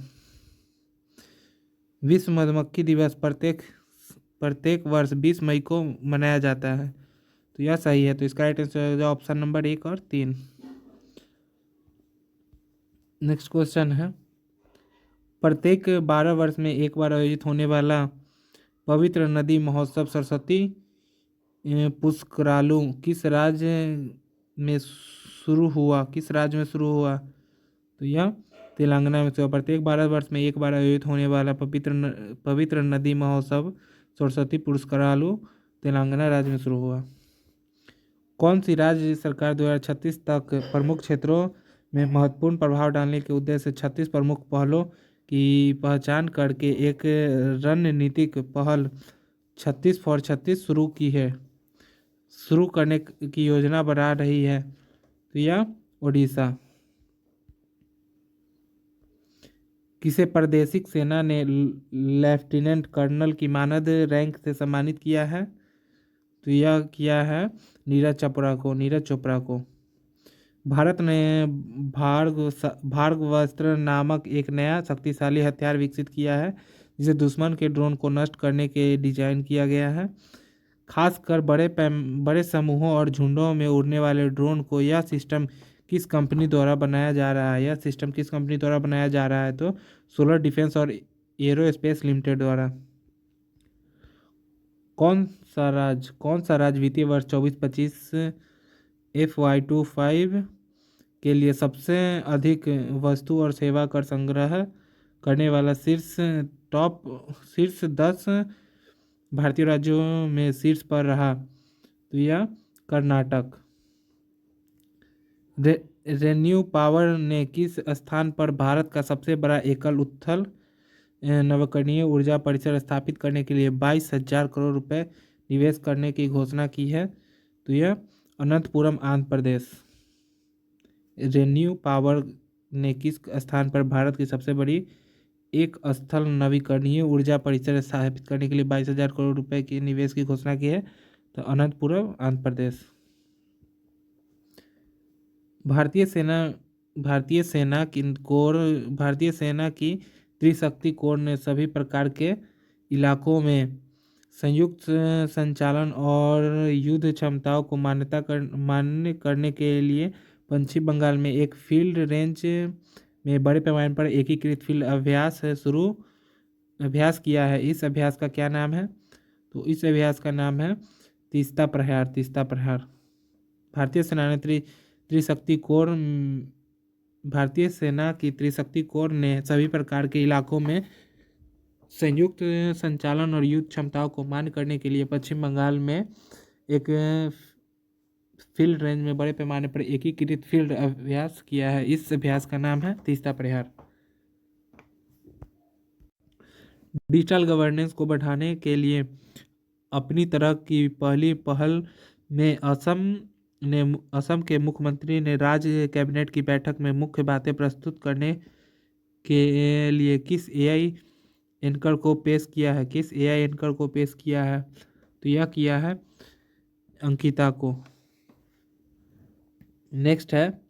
विश्व मधुमक्खी दिवस प्रत्येक वर्ष 20 मई को मनाया जाता है। तो यह सही है। तो इसका राइट आंसर ऑप्शन नंबर 1 और 3। नेक्स्ट क्वेश्चन है, प्रत्येक 12 वर्ष में एक बार आयोजित होने वाला पवित्र नदी महोत्सव सरस्वती पुष्करालू किस राज्य में शुरू हुआ? तो यह तेलंगाना में से। प्रत्येक 12 वर्ष में एक बार आयोजित होने वाला पवित्र नदी महोत्सव सरस्वती पुष्करालू तेलंगाना राज्य में शुरू हुआ। कौन सी राज्य सरकार 2036 तक प्रमुख क्षेत्रों में महत्वपूर्ण प्रभाव डालने के उद्देश्य से 36 प्रमुख पहलों की पहचान करके एक रणनीतिक पहल 36 फॉर 36 शुरू करने की योजना बना रही है? तो यह ओडिशा। किसे प्रादेशिक सेना ने लेफ्टिनेंट कर्नल की मानद रैंक से सम्मानित किया है? तो यह किया है नीरज चोपड़ा को। भारत ने भार्गवास्त्र नामक एक नया शक्तिशाली हथियार विकसित किया है जिसे दुश्मन के ड्रोन को नष्ट करने के डिजाइन किया गया है। खासकर बड़े समूहों और झुंडों में उड़ने वाले ड्रोन को यह सिस्टम किस कंपनी द्वारा बनाया जा रहा है? तो सोलर डिफेंस और एरोस्पेस लिमिटेड द्वारा। कौन सा राज्य वित्तीय वर्ष 24-25 FY25 के लिए सबसे अधिक वस्तु और सेवा कर संग्रह करने वाला शीर्ष 10 भारतीय राज्यों में शीर्ष पर रहा? तो यह कर्नाटक। रेन्यू पावर ने किस स्थान पर भारत का सबसे बड़ा एकल उत्थल नवीकरणीय ऊर्जा परिसर स्थापित करने के लिए 22,000 करोड़ रुपए निवेश करने की घोषणा की है? तो यह अनंतपुरम आंध्र प्रदेश। रेन्यू पावर ने किस स्थान पर भारत की सबसे बड़ी एक स्थल नवीकरणीय ऊर्जा परिसर स्थापित करने के लिए 22,000 करोड़ रुपए के निवेश की घोषणा की है? तो अनंतपुरम आंध्र प्रदेश। भारतीय सेना की त्रिशक्ति कोर ने सभी प्रकार के इलाकों में संयुक्त संचालन और युद्ध क्षमताओं को मान्य करने के लिए पश्चिम बंगाल में एक फील्ड रेंज में बड़े पैमाने पर एकीकृत फील्ड अभ्यास किया है। इस अभ्यास का क्या नाम है? तो इस अभ्यास का नाम है तीस्ता प्रहार। भारतीय सेना की त्रिशक्ति कोर ने सभी प्रकार के इलाकों में संयुक्त संचालन और युद्ध क्षमताओं को मान्य करने के लिए पश्चिम बंगाल में एक फील्ड रेंज में बड़े पैमाने पर एकीकृत फील्ड अभ्यास किया है। इस अभ्यास का नाम है तीस्ता प्रहार। डिजिटल गवर्नेंस को बढ़ाने के लिए अपनी तरह की पहली पहल में असम के मुख्यमंत्री ने राज्य कैबिनेट की बैठक में मुख्य बातें प्रस्तुत करने के लिए किस एआई एंकर को पेश किया है? तो यह किया है अंकिता को। नेक्स्ट है,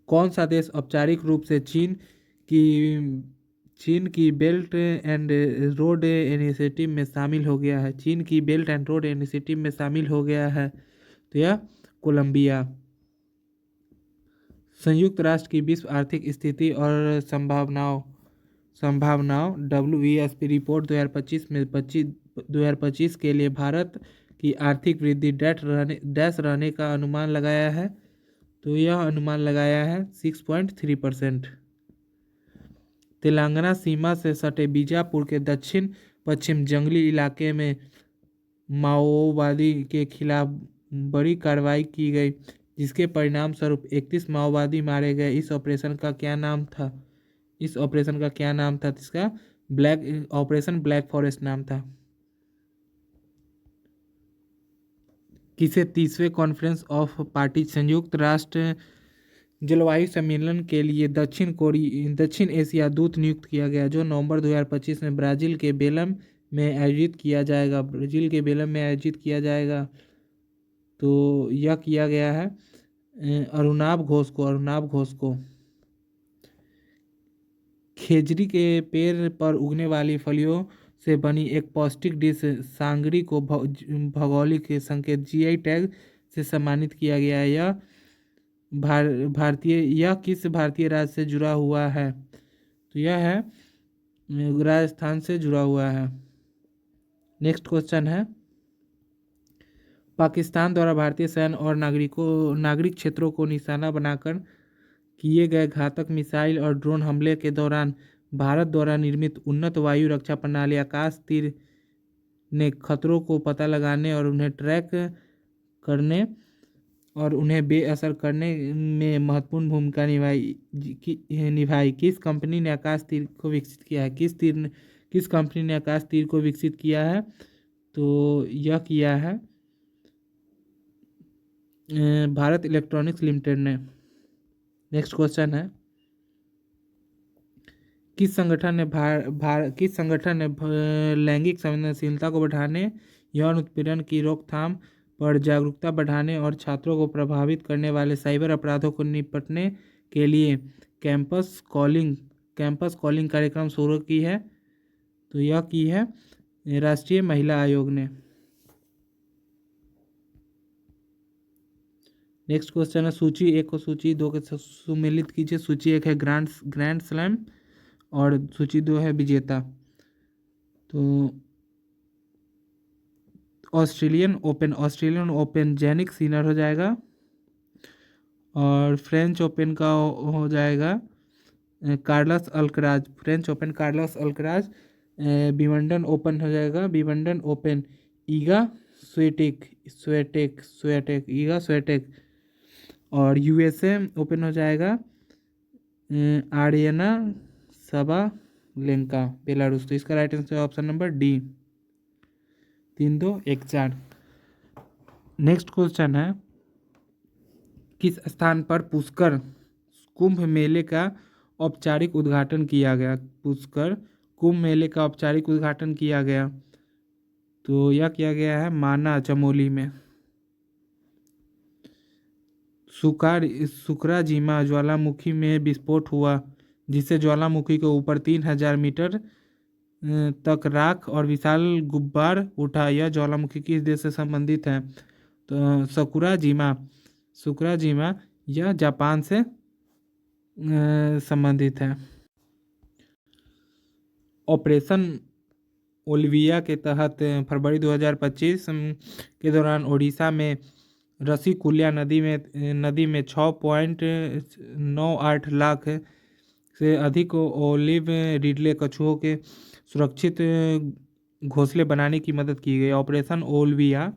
कौन सा देश औपचारिक रूप से चीन की बेल्ट एंड रोड इनिशिएटिव में शामिल हो गया है? तो यह कोलंबिया। संयुक्त राष्ट्र की विश्व आर्थिक स्थिति और संभावनाओं WESP रिपोर्ट 2025 के लिए भारत की आर्थिक वृद्धि डैश रहने का अनुमान लगाया है? तो यह अनुमान लगाया है 6.3%। तेलंगाना सीमा से सटे बीजापुर के दक्षिण पश्चिम जंगली इलाके में माओवादी के खिलाफ बड़ी कार्रवाई की गई, जिसके परिणाम स्वरूप 31 माओवादी मारे गए। इस ऑपरेशन का क्या नाम था? इसका ऑपरेशन ब्लैक फॉरेस्ट नाम था। किसे 30वें कॉन्फ्रेंस ऑफ पार्टी संयुक्त राष्ट्र जलवायु सम्मेलन के लिए दक्षिण एशिया दूत नियुक्त किया गया, जो नवंबर 2025 में ब्राजील के बेलम में आयोजित किया जाएगा? तो यह किया गया है अरुणाब घोष को। खेजड़ी के पेड़ पर उगने वाली फलियों से बनी एक पौष्टिक डिश सांगरी को भौगोलिक संकेत GI टैग से सम्मानित किया गया है। यह किस भारतीय राज्य से जुड़ा हुआ है? तो यह है राजस्थान से जुड़ा हुआ है। नेक्स्ट क्वेश्चन है, पाकिस्तान द्वारा भारतीय सैन्य और नागरिक क्षेत्रों को निशाना बनाकर किए गए घातक मिसाइल और ड्रोन हमले के दौरान भारत द्वारा निर्मित उन्नत वायु रक्षा प्रणाली आकाश तीर ने खतरों को पता लगाने और उन्हें ट्रैक करने और उन्हें बेअसर करने में महत्वपूर्ण भूमिका निभाई। किस कंपनी ने आकाश तीर को विकसित किया है? किस कंपनी ने आकाश तीर को विकसित किया है? तो यह किया है भारत इलेक्ट्रॉनिक्स लिमिटेड ने। नेक्स्ट क्वेश्चन है, किस संगठन ने लैंगिक संवेदनशीलता को बढ़ाने, यौन उत्पीड़न की रोकथाम पर जागरूकता बढ़ाने और छात्रों को प्रभावित करने वाले साइबर अपराधों को निपटने के लिए कैंपस कॉलिंग कार्यक्रम शुरू की है? तो यह की है राष्ट्रीय महिला आयोग ने। नेक्स्ट क्वेश्चन है, सूची 1 को सूची 2 के सुमेलित कीजिए। सूची 1 है ग्रैंड स्लैम और सूची 2 है विजेता। तो ऑस्ट्रेलियन ओपन जेनिक सिनर हो जाएगा और फ्रेंच ओपन का हो जाएगा कार्लोस अल्कराज। विंबलडन ओपन हो जाएगा विंबलडन ओपन ईगा स्वेटेक और यूएसए ओपन हो जाएगा आर्यना सबालेंका बेलारूस। तो इसका right answer option number D 3-2-1-4। Next question है, किस स्थान पर पुष्कर कुंभ मेले का औपचारिक उद्घाटन किया गया? पुष्कर कुंभ मेले का औपचारिक उद्घाटन किया गया, तो यह किया गया है माना चमोली में। सुकराजीमा ज्वालामुखी में विस्फोट हुआ जिससे ज्वालामुखी के ऊपर 3000 मीटर तक राख और विशाल गुब्बार उठा। यह ज्वालामुखी किस देश से संबंधित है? तो सुकराजीमा यह जापान से संबंधित है। ऑपरेशन ओलिविया के तहत फरवरी 2025 के दौरान ओडिशा में रसीकुल्या नदी में 6.98 लाख से अधिक ओलिव रिडले कछुओं के सुरक्षित घोंसले बनाने की मदद की गई। ऑपरेशन ओलिविया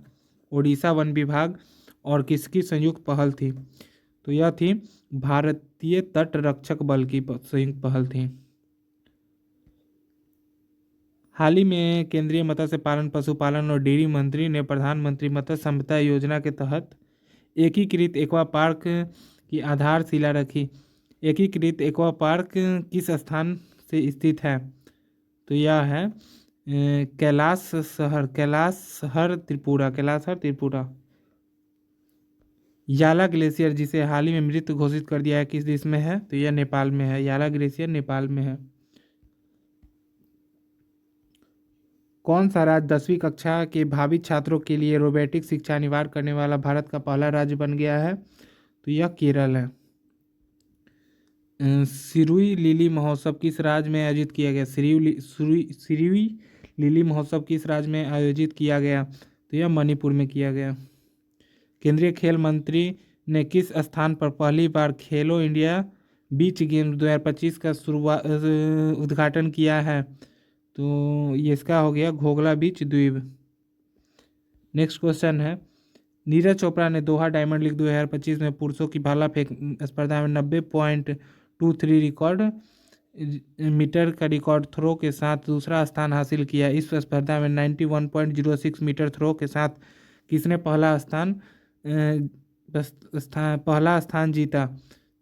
ओडिशा वन विभाग और किसकी संयुक्त पहल थी? तो यह थी भारतीय तट रक्षक बल की संयुक्त पहल थी। हाल ही में केंद्रीय मत्स्य पालन पशुपालन और डेयरी मंत्री ने प्रधानमंत्री मत्स्य संपदा योजना के तहत एकीकृत एक्वा पार्क की आधारशिला रखी। एकीकृत एक्वा पार्क किस स्थान से स्थित है? तो यह है कैलाश शहर त्रिपुरा। याला ग्लेशियर जिसे हाल ही में मृत घोषित कर दिया है किस देश में है? तो यह नेपाल में है। याला ग्लेशियर नेपाल में है। कौन सा राज्य 10वीं कक्षा के भावी छात्रों के लिए रोबोटिक शिक्षा अनिवार्य करने वाला भारत का पहला राज्य बन गया है? तो यह केरल है। सिरुई लिली महोत्सव किस राज्य में आयोजित किया गया? सिरुई लिली महोत्सव किस राज्य में आयोजित किया गया? तो यह मणिपुर में किया गया। केंद्रीय खेल मंत्री ने किस स्थान पर पहली बार खेलो इंडिया बीच गेम्स 2025 का उद्घाटन किया है? तो ये इसका हो गया घोगला बीच द्वीप। नेक्स्ट क्वेश्चन है, नीरज चोपड़ा ने दोहा डायमंड लीग 2025 में पुरुषों की भाला फेंक स्पर्धा में 90.23 रिकॉर्ड मीटर का रिकॉर्ड थ्रो के साथ दूसरा स्थान हासिल किया। इस स्पर्धा में 91.06 मीटर थ्रो के साथ किसने पहला स्थान जीता?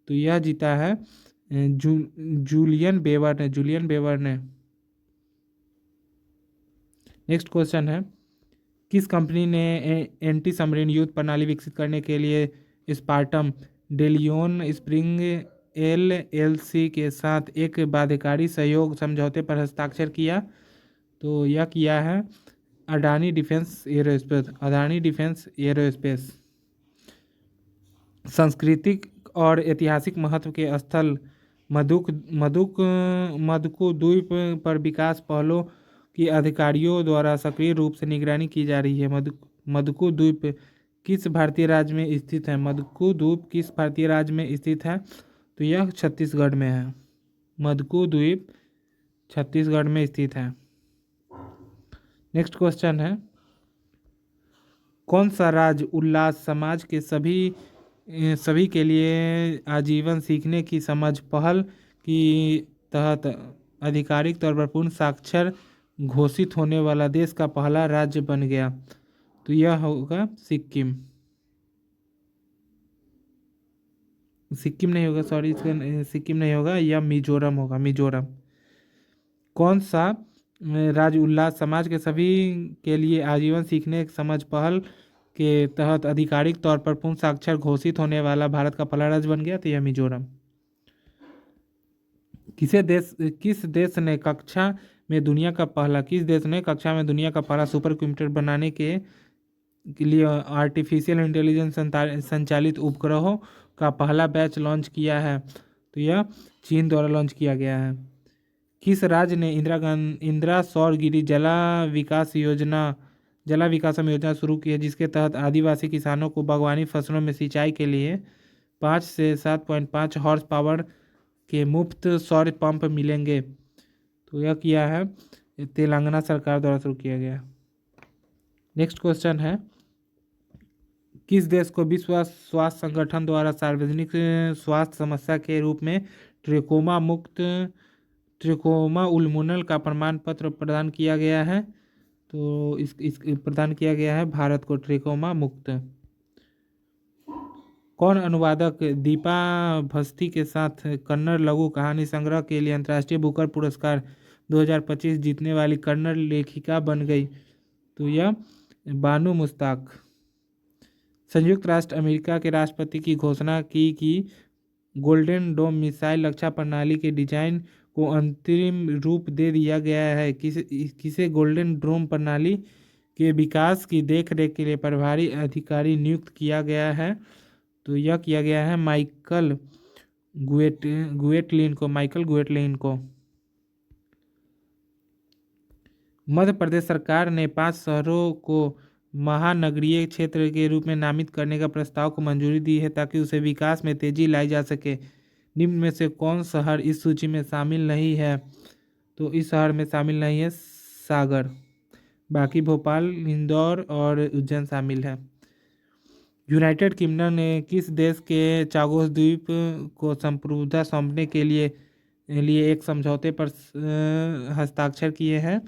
तो यह जीता है जूलियन बेवर ने। नेक्स्ट क्वेश्चन है, किस कंपनी ने एंटी सबमरीन युद्ध प्रणाली विकसित करने के लिए स्पार्टम डेलियोन स्प्रिंग LLC के साथ एक बाध्यकारी सहयोग समझौते पर हस्ताक्षर किया? तो यह किया है अडानी डिफेंस एरोस्पेस। सांस्कृतिक और ऐतिहासिक महत्व के स्थल मदुकु द्वीप पर विकास पहलों की अधिकारियों द्वारा सक्रिय रूप से निगरानी की जा रही है। मदुकु द्वीप किस भारतीय राज्य में स्थित है? मदुकु द्वीप किस भारतीय राज्य में स्थित है? तो यह छत्तीसगढ़ में है। मदुकु द्वीप छत्तीसगढ़ में स्थित है। नेक्स्ट क्वेश्चन है, कौन सा राज्य उल्लास समाज के सभी के लिए आजीवन सीखने की समझ पहल की तहत आधिकारिक तौर पर पूर्ण साक्षर घोषित होने वाला देश का पहला राज्य बन गया? तो यह होगा सिक्किम। सिक्किम नहीं होगा, सॉरी, इसका सिक्किम नहीं होगा, यह मिजोरम होगा, मिजोरम। कौन सा राज्य उल्लास समाज के सभी के लिए आजीवन सीखने की समझ पहल के तहत आधिकारिक तौर पर पूर्ण साक्षर घोषित होने वाला भारत का पहला राज्य बन गया? तो यह मिजोरम। किस देश ने कक्षा में दुनिया का पहला सुपर कंप्यूटर बनाने के लिए आर्टिफिशियल इंटेलिजेंस संचालित उपग्रहों का पहला बैच लॉन्च किया है? तो यह चीन द्वारा लॉन्च किया गया है। किस राज्य ने इंदिरा सौर गिरी जला विकासम योजना शुरू की है, जिसके तहत आदिवासी किसानों को बागवानी फसलों में सिंचाई के लिए 5 से 7.5 हॉर्स पावर के मुफ्त सौर पंप मिलेंगे? तो यह किया है तेलंगाना सरकार द्वारा शुरू किया गया। नेक्स्ट क्वेश्चन है, किस देश को विश्व स्वास्थ्य संगठन द्वारा सार्वजनिक स्वास्थ्य समस्या के रूप में ट्रिकोमा उन्मूलन का प्रमाण पत्र प्रदान किया गया है? तो इस प्रदान किया गया है भारत को ट्रिकोमा मुक्त। कौन अनुवादक दीपा भस्ती के साथ कन्नड़ लघु कहानी संग्रह के लिए अंतर्राष्ट्रीय बुकर पुरस्कार 2025 जीतने वाली कन्नड़ लेखिका बन गई? तो यह बानू मुश्ताक। संयुक्त राष्ट्र अमेरिका के राष्ट्रपति की घोषणा की कि गोल्डन डोम मिसाइल रक्षा प्रणाली के डिजाइन को अंतिम रूप दे दिया गया है। किसे गोल्डन डोम प्रणाली के विकास की देखरेख के लिए प्रभारी अधिकारी नियुक्त किया गया है? तो यह किया गया है माइकल गुएटलिन को। मध्य प्रदेश सरकार ने 5 शहरों को महानगरीय क्षेत्र के रूप में नामित करने का प्रस्ताव को मंजूरी दी है, ताकि उसे विकास में तेजी लाई जा सके। निम्न में से कौन शहर इस सूची में शामिल नहीं है? तो इस शहर में शामिल नहीं है सागर, बाकी भोपाल, इंदौर और उज्जैन शामिल है। यूनाइटेड किंगडम ने किस देश के चागोस द्वीप को संप्रभुता सौंपने के लिए एक समझौते पर हस्ताक्षर किए हैं?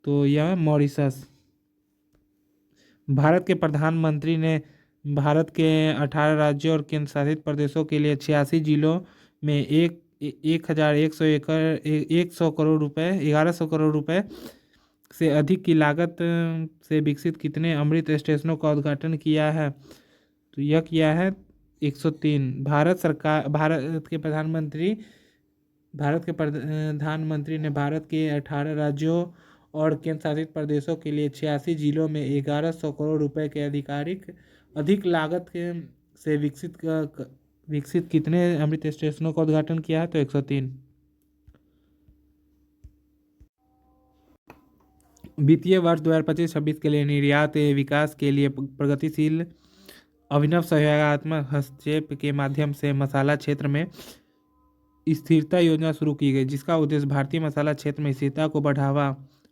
तो यह मॉरिशस। भारत के प्रधानमंत्री ने भारत के 18 राज्यों और केंद्र शासित प्रदेशों के लिए 86 जिलों में 1100 करोड़ रुपए 1100 करोड़ रुपए से अधिक की लागत से विकसित कितने अमृत स्टेशनों का उद्घाटन किया है? तो यह किया है 103। भारत के प्रधानमंत्री ने भारत के 18 राज्यों और केंद्र शासित प्रदेशों के लिए 86 जिलों में 1100 करोड़ रुपए के अधिक लागत से विकसित कितने अमृत स्टेशनों का उद्घाटन किया है? तो 103। वित्तीय वर्ष 2025-26 के लिए निर्यात विकास के लिए प्रगतिशील अभिनव सहयोगात्मक हस्तक्षेप के माध्यम से मसाला क्षेत्र में स्थिरता योजना शुरू की गई, जिसका उद्देश्य भारतीय मसाला क्षेत्र में स्थिरता को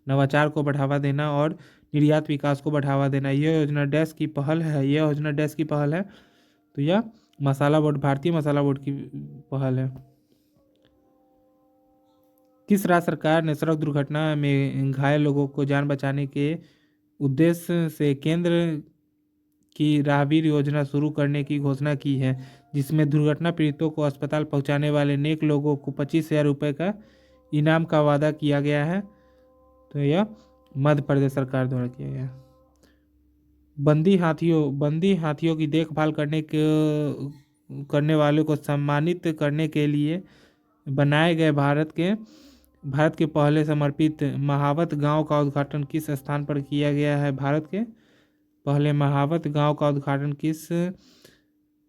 नवाचार को बढ़ावा देना और निर्यात विकास को बढ़ावा देना। यह योजना डैश की पहल है। तो यह भारतीय मसाला बोर्ड की पहल है। किस राज्य सरकार ने सड़क दुर्घटना में घायल लोगों को जान बचाने के उद्देश्य से केंद्र की राहगीर योजना शुरू करने की घोषणा की है, जिसमें दुर्घटना पीड़ितों को अस्पताल पहुंचाने वाले नेक लोगों को 25,000 रुपये का इनाम का वादा किया गया है? तो यह मध्य प्रदेश सरकार द्वारा किया गया। बंदी हाथियों की देखभाल करने वालों को सम्मानित करने के लिए बनाए गए भारत के पहले समर्पित महावत गांव का उद्घाटन किस स्थान पर किया गया है? भारत के पहले महावत गांव का उद्घाटन किस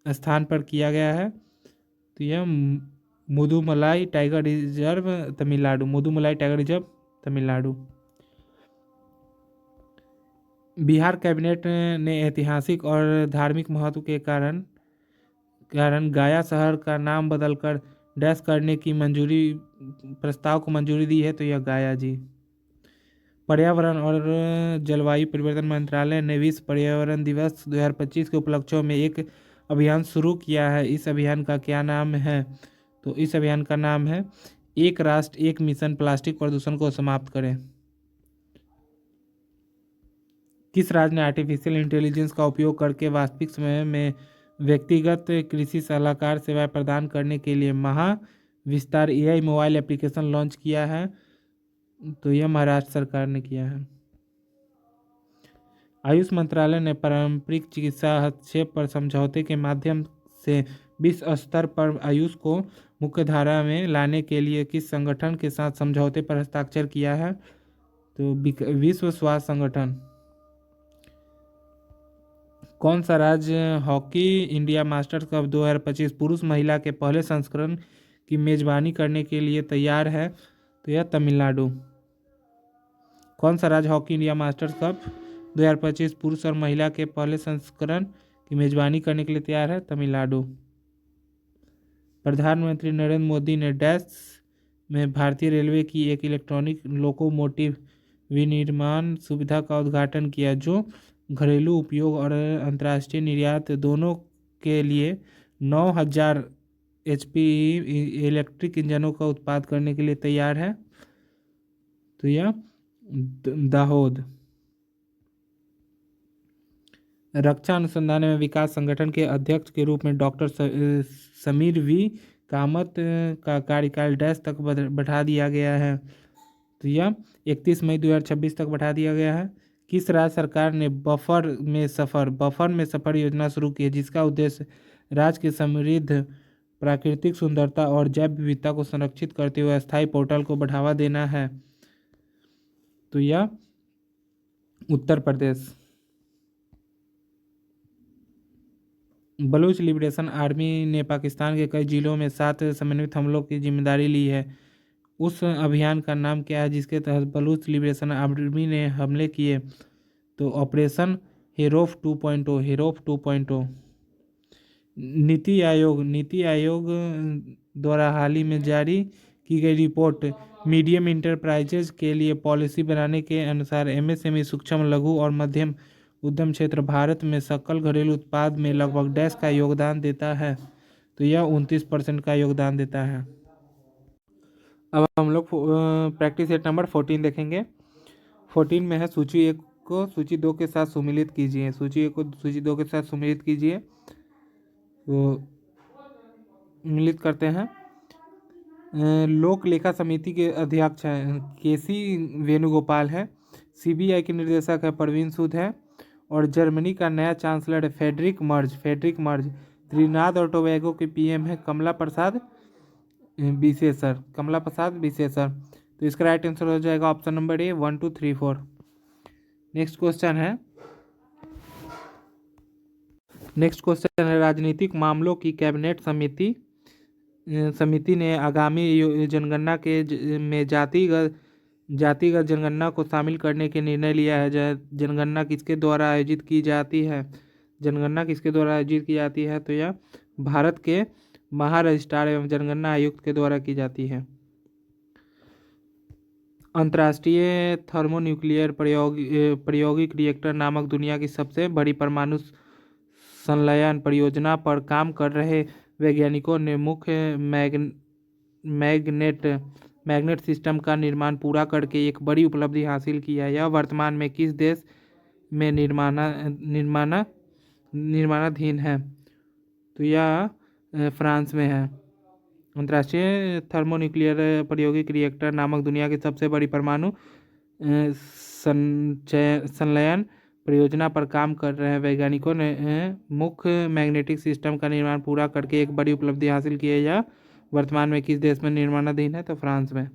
स्थान पर किया गया है? तो यह Mudumalai tiger reserve Tamil Nadu. Bihar cabinet ने ऐतिहासिक और धार्मिक महत्व के कारण गया शहर का नाम बदलकर डैश करने की प्रस्ताव को मंजूरी दी है? तो यह गया जी। पर्यावरण और जलवायु परिवर्तन मंत्रालय ने विश्व पर्यावरण दिवस 2025 के उपलक्ष्यों में एक अभियान शुरू किया है। इस अभियान का क्या नाम है? तो इस अभियान का नाम है एक राष्ट्र एक मिशन प्लास्टिक प्रदूषण को समाप्त करें। किस राज्य ने आर्टिफिशियल इंटेलिजेंस का उपयोग करके वास्तविक समय में व्यक्तिगत कृषि सलाहकार सेवाएं प्रदान करने के लिए Mahavistar AI mobile application launch किया है? तो यह महाराष्ट्र सरकार ने किया है। आयुष मंत्रालय ने पारंपरिक चिकित्सा हस्तक्षेप पर समझौते के माध्यम से विश्व स्तर पर आयुष को मुख्यधारा में लाने के लिए किस संगठन के साथ समझौते पर हस्ताक्षर किया है? तो विश्व स्वास्थ्य संगठन। कौन सा राज्य हॉकी इंडिया मास्टर्स कप 2025 पुरुष महिला के पहले संस्करण की मेजबानी करने के लिए तैयार है? तो यह तमिलनाडु। कौन सा राज्य हॉकी इंडिया मास्टर्स कप 2025 पुरुष और महिला के पहले संस्करण की मेजबानी करने के लिए तैयार है? तमिलनाडु। प्रधानमंत्री नरेंद्र मोदी ने डैश में भारतीय रेलवे की एक इलेक्ट्रॉनिक लोकोमोटिव विनिर्माण सुविधा का उद्घाटन किया, जो घरेलू उपयोग और अंतर्राष्ट्रीय निर्यात दोनों के लिए 9000 HP इलेक्ट्रिक इंजनों का उत्पाद करने के लिए तैयार है। तो यह दाहोद। रक्षा अनुसंधान एवं विकास संगठन के अध्यक्ष के रूप में डॉक्टर समीर वी कामत का कार्यकाल डैश तक बढ़ा दिया गया है? तो यह 31 मई 2026 तक बढ़ा दिया गया है। किस राज्य सरकार ने बफर में सफर योजना शुरू की है, जिसका उद्देश्य राज्य की समृद्ध प्राकृतिक सुंदरता और जैव विविधता को संरक्षित करते हुए अस्थायी पोर्टल को बढ़ावा देना है? तो यह उत्तर प्रदेश। बलूच लिबरेशन आर्मी ने पाकिस्तान के कई जिलों में 7 समन्वित हमलों की जिम्मेदारी ली है। उस अभियान का नाम क्या है जिसके तहत बलूच लिबरेशन आर्मी ने हमले किए? तो ऑपरेशन हेरोफ 2.0। नीति आयोग द्वारा हाल ही में जारी की गई रिपोर्ट मीडियम इंटरप्राइजेज के लिए पॉलिसी बनाने के अनुसार MSME सूक्ष्म लघु और मध्यम उद्यम क्षेत्र भारत में सकल घरेलू उत्पाद में लगभग डैश का योगदान देता है? तो यह 29% का योगदान देता है। अब हम लोग प्रैक्टिस सेट नंबर 14 देखेंगे। 14 में है सूची 1 को सूची 2 के साथ सुमिलित कीजिए। सूची 1 को सूची 2 के साथ सुमिलित कीजिए। तो मिलित करते हैं। लोक लेखा समिति के अध्यक्ष हैं KC वेणुगोपाल है। CBI के निर्देशक है परवीन सूद है। और जर्मनी का नया चांसलर है फेडरिक मर्ज। त्रिनाद और टोबैगो के PM है कमला प्रसाद विशेषर। तो इसका राइट आंसर हो जाएगा option number A 1 2 3 4। Next question है राजनीतिक मामलों की कैबिनेट समिति ने आगामी जनगणना में जातिगत जनगणना को शामिल करने के निर्णय लिया है। जनगणना किसके द्वारा आयोजित की जाती है? तो यह भारत के महारजिस्ट्रार एवं जनगणना आयुक्त के द्वारा की जाती है। अंतर्राष्ट्रीय थर्मोन्यूक्लियर प्रायोगिक रिएक्टर नामक दुनिया की सबसे बड़ी परमाणु संलयन परियोजना पर काम कर रहे वैज्ञानिकों ने मुख्य मैग्नेट सिस्टम का निर्माण पूरा करके एक बड़ी उपलब्धि हासिल की है। यह वर्तमान में किस देश में निर्माणाधीन है? तो यह फ्रांस में है। अंतर्राष्ट्रीय थर्मोन्यूक्लियर प्रायोगिक रिएक्टर नामक दुनिया की सबसे बड़ी परमाणु संलयन परियोजना पर काम कर रहे वैज्ञानिकों ने मुख्य मैग्नेटिक सिस्टम का निर्माण पूरा करके एक बड़ी उपलब्धि हासिल की है। यह वर्तमान में किस देश में निर्माणाधीन है? तो फ्रांस में।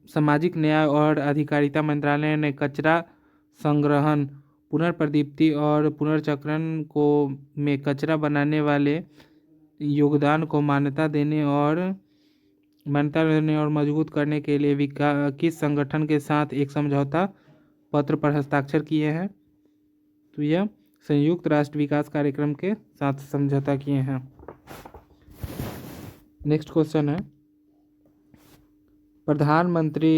सामाजिक न्याय और अधिकारिता मंत्रालय ने कचरा संग्रहण, पुनर्प्रदीप्ति और पुनर्चक्रण में कचरा बनाने वाले योगदान को मान्यता देने और मजबूत करने के लिए किस संगठन के साथ एक समझौता पत्र पर हस्ताक्षर किए हैं? तो यह संयुक्त राष्ट्र विकास कार्यक्रम के साथ समझौता किए हैं। नेक्स्ट क्वेश्चन है प्रधानमंत्री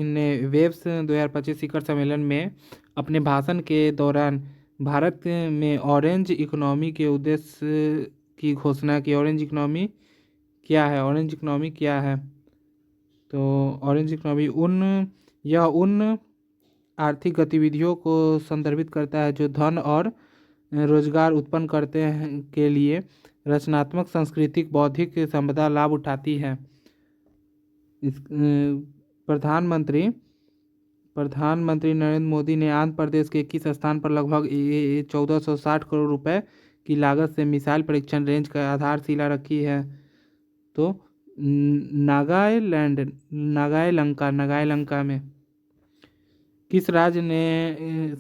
ने वेव्स 2025 शिखर सम्मेलन में अपने भाषण के दौरान भारत में ऑरेंज इकोनॉमी के उद्देश्य की घोषणा की। ऑरेंज इकोनॉमी क्या है? ऑरेंज इकोनॉमी क्या है? तो ऑरेंज इकोनॉमी उन आर्थिक गतिविधियों को संदर्भित करता है जो धन और रोजगार उत्पन्न करते हैं के लिए रचनात्मक, सांस्कृतिक, बौद्धिक संपदा लाभ उठाती है। प्रधानमंत्री नरेंद्र मोदी ने आंध्र प्रदेश के 21 स्थान पर लगभग 1460 करोड़ रुपए की लागत से मिसाइल परीक्षण रेंज का आधारशिला रखी है। तो नागालैंड में किस राज्य ने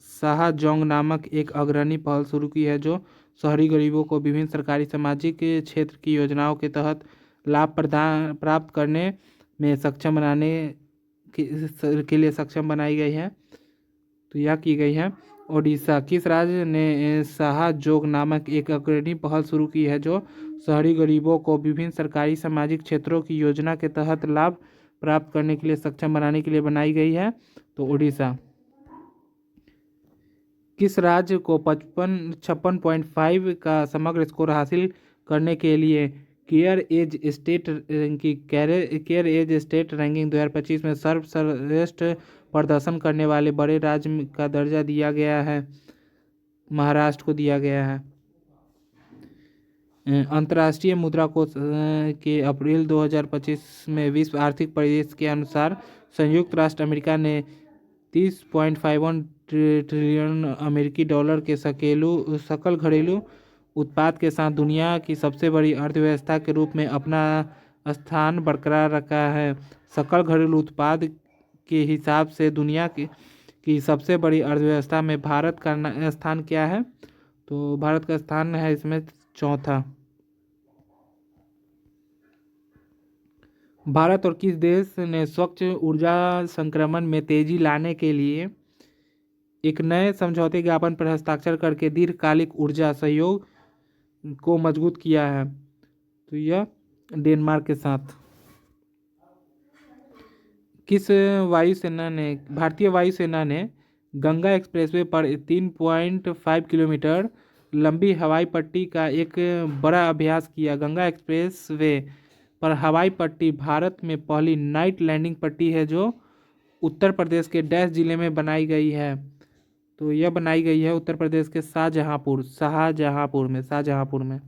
शाहजोंग नामक एक अग्रणी पहल शुरू की है जो शहरी गरीबों को विभिन्न सरकारी सामाजिक क्षेत्र की योजनाओं के तहत लाभ प्राप्त करने में सक्षम बनाने के लिए सक्षम बनाई गई है? तो यह की गई है ओडिशा। किस राज्य ने शाहजोंग नामक एक अग्रणी पहल शुरू की है जो शहरी गरीबों को विभिन्न सरकारी सामाजिक क्षेत्रों की योजना के तहत लाभ प्राप्त करने के लिए सक्षम बनाने के लिए बनाई गई है? तो ओडिशा। किस राज्य को 56.5 का समग्र स्कोर हासिल करने के लिए केयर एज स्टेट रैंकिंग 2025 में सर्वश्रेष्ठ प्रदर्शन करने वाले बड़े राज्य का दर्जा दिया गया है? महाराष्ट्र को दिया गया है। अंतर्राष्ट्रीय मुद्रा कोष के अप्रैल 2025 में विश्व आर्थिक परिदृश्य के अनुसार संयुक्त राष्ट्र अमेरिका ने 30.51 ट्रिलियन अमेरिकी डॉलर के सकल घरेलू उत्पाद के साथ दुनिया की सबसे बड़ी अर्थव्यवस्था के रूप में अपना स्थान बरकरार रखा है। सकल घरेलू उत्पाद के हिसाब से दुनिया की सबसे बड़ी अर्थव्यवस्था में भारत का स्थान क्या है? तो भारत का स्थान है इसमें चौथा। भारत और किस देश ने स्वच्छ ऊर्जा संक्रमण में तेजी लाने के लिए एक नए समझौते ज्ञापन पर हस्ताक्षर करके दीर्घकालिक ऊर्जा सहयोग को मजबूत किया है? तो यह डेनमार्क के साथ। भारतीय वायुसेना ने गंगा एक्सप्रेसवे पर 3.5 किलोमीटर लंबी हवाई पट्टी का एक बड़ा अभ्यास किया। गंगा एक्सप्रेसवे पर हवाई पट्टी भारत में पहली नाइट लैंडिंग पट्टी है जो उत्तर प्रदेश के डैश जिले में बनाई गई है। तो यह बनाई गई है उत्तर प्रदेश के शाहजहांपुर में।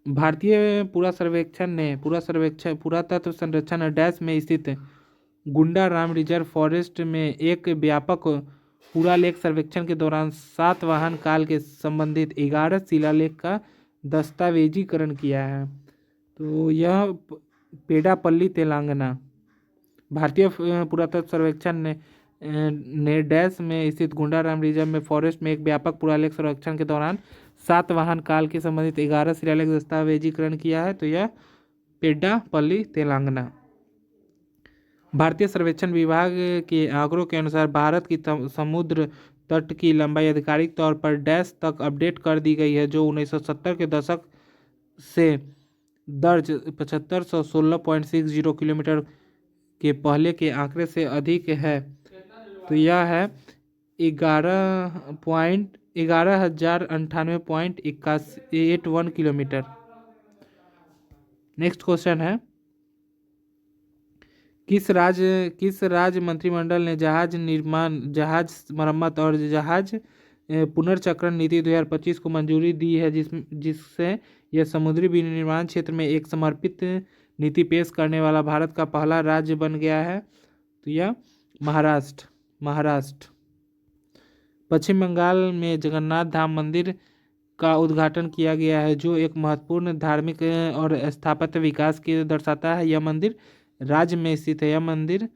भारतीय पुरातत्व संरक्षण डैश में स्थित गुंडा राम रिजर्व फॉरेस्ट में एक व्यापक पुरालेख सर्वेक्षण के दौरान सातवाहन काल के संबंधित 11 शिलालेख का दस्तावेजीकरण किया है। तो यह पेडापल्ली तेलंगाना। भारतीय पुरातत्व सर्वेक्षण ने डैश में स्थित गुंडाराम रिजर्व में फॉरेस्ट में एक व्यापक पुरालेख सर्वेक्षण के दौरान सातवाहन काल के संबंधित 11 शिलालेख दस्तावेजीकरण किया है। तो यह पेड्डापल्ली तेलंगाना। भारतीय सर्वेक्षण विभाग के आंकड़ों के अनुसार भारत की समुद्र तट की लंबाई आधिकारिक तौर पर डैश तक अपडेट कर दी गई है जो 1970 के दशक से दर्ज 7516.60 किलोमीटर के पहले के आंकड़े से अधिक है। तो यह है 11,098.81 किलोमीटर। नेक्स्ट क्वेश्चन है किस राज्य मंत्रिमंडल ने जहाज निर्माण, जहाज मरम्मत और जहाज पुनर्चक्रण नीति 2025 को मंजूरी दी है जिससे यह समुद्री विनिर्माण क्षेत्र में एक समर्पित नीति पेश करने वाला भारत का पहला राज्य बन गया है? तो यह महाराष्ट्र। पश्चिम बंगाल में जगन्नाथ धाम मंदिर का उद्घाटन किया गया है जो एक महत्वपूर्ण धार्मिक और स्थापत्य विकास के दर्शाता है। यह मंदिर राज्य में स्थित है। यह मंदिर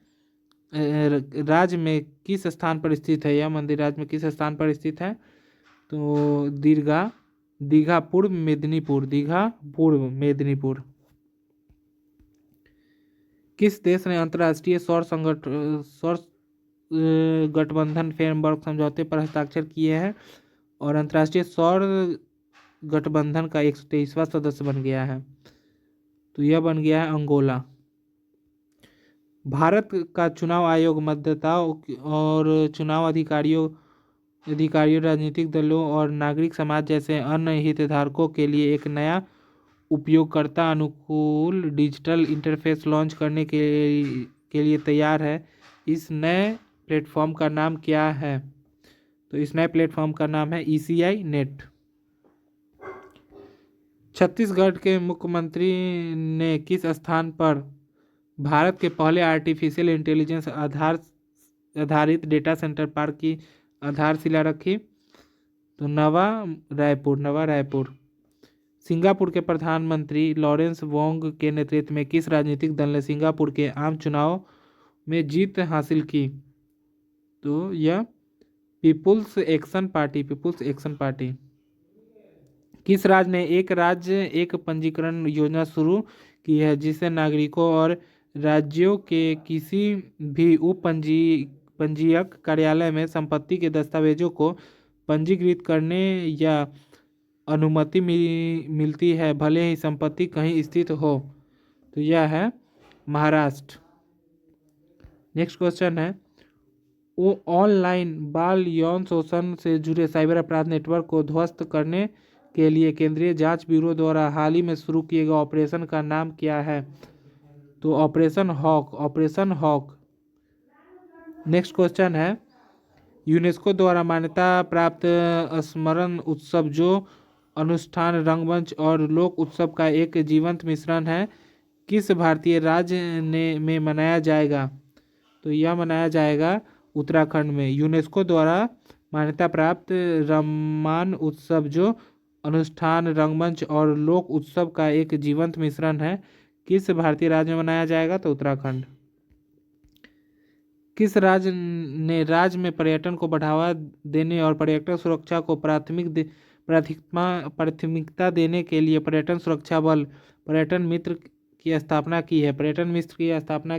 राज्य में किस स्थान पर स्थित है? तो दीघा पूर्व मेदिनीपुर। किस देश ने अंतर्राष्ट्रीय सौर गठबंधन फ्रेमवर्क समझौते पर हस्ताक्षर किए हैं और अंतर्राष्ट्रीय सौर गठबंधन का 123वां सदस्य बन गया है? तो यह बन गया है अंगोला। भारत का चुनाव आयोग मतदाताओं और चुनाव अधिकारियों राजनीतिक दलों और नागरिक समाज जैसे अन्य हितधारकों के लिए एक नया उपयोगकर्ता अनुकूल डिजिटल इंटरफेस लॉन्च करने के लिए तैयार है। इस नए प्लेटफॉर्म का नाम क्या है? तो इस नए प्लेटफॉर्म का नाम है ECI नेट। छत्तीसगढ़ के मुख्यमंत्री ने किस स्थान पर भारत के पहले आर्टिफिशियल इंटेलिजेंस आधारित डेटा सेंटर पार्क की आधारशिला रखी? तो नवा रायपुर। सिंगापुर के प्रधानमंत्री लॉरेंस वोंग के नेतृत्व में किस राजनीतिक दल ने सिंगापुर के आम चुनाव में जीत हासिल की? तो यह पीपुल्स एक्शन पार्टी। किस राज्य ने एक राज्य एक पंजीकरण योजना शुरू की है जिससे नागरिकों और राज्यों के किसी भी पंजीयक कार्यालय में संपत्ति के दस्तावेजों को पंजीकृत करने या अनुमति मिलती है भले ही संपत्ति कहीं स्थित हो? तो यह है महाराष्ट्र। नेक्स्ट क्वेश्चन है, वो ऑनलाइन बाल यौन शोषण से जुड़े साइबर अपराध नेटवर्क को ध्वस्त करने के लिए केंद्रीय जांच ब्यूरो द्वारा हाल ही में शुरू किए गए ऑपरेशन का नाम क्या है? तो ऑपरेशन हॉक। नेक्स्ट क्वेश्चन है, यूनेस्को द्वारा मान्यता प्राप्त स्मरण उत्सव जो अनुष्ठान रंगमंच और लोक उत्सव का एक जीवंत मिश्रण है किस भारतीय राज्य में मनाया जाएगा? तो यह मनाया जाएगा उत्तराखंड में। यूनेस्को द्वारा मान्यता प्राप्त रम्मान उत्सव जो अनुष्ठान रंगमंच और लोक उत्सव का एक जीवंत मिश्रण है किस भारतीय राज्य में मनाया जाएगा? तो उत्तराखंड। किस राज्य ने राज्य में पर्यटन को बढ़ावा देने और पर्यटक सुरक्षा को प्राथमिकता देने के लिए पर्यटन सुरक्षा बल पर्यटन मित्र की स्थापना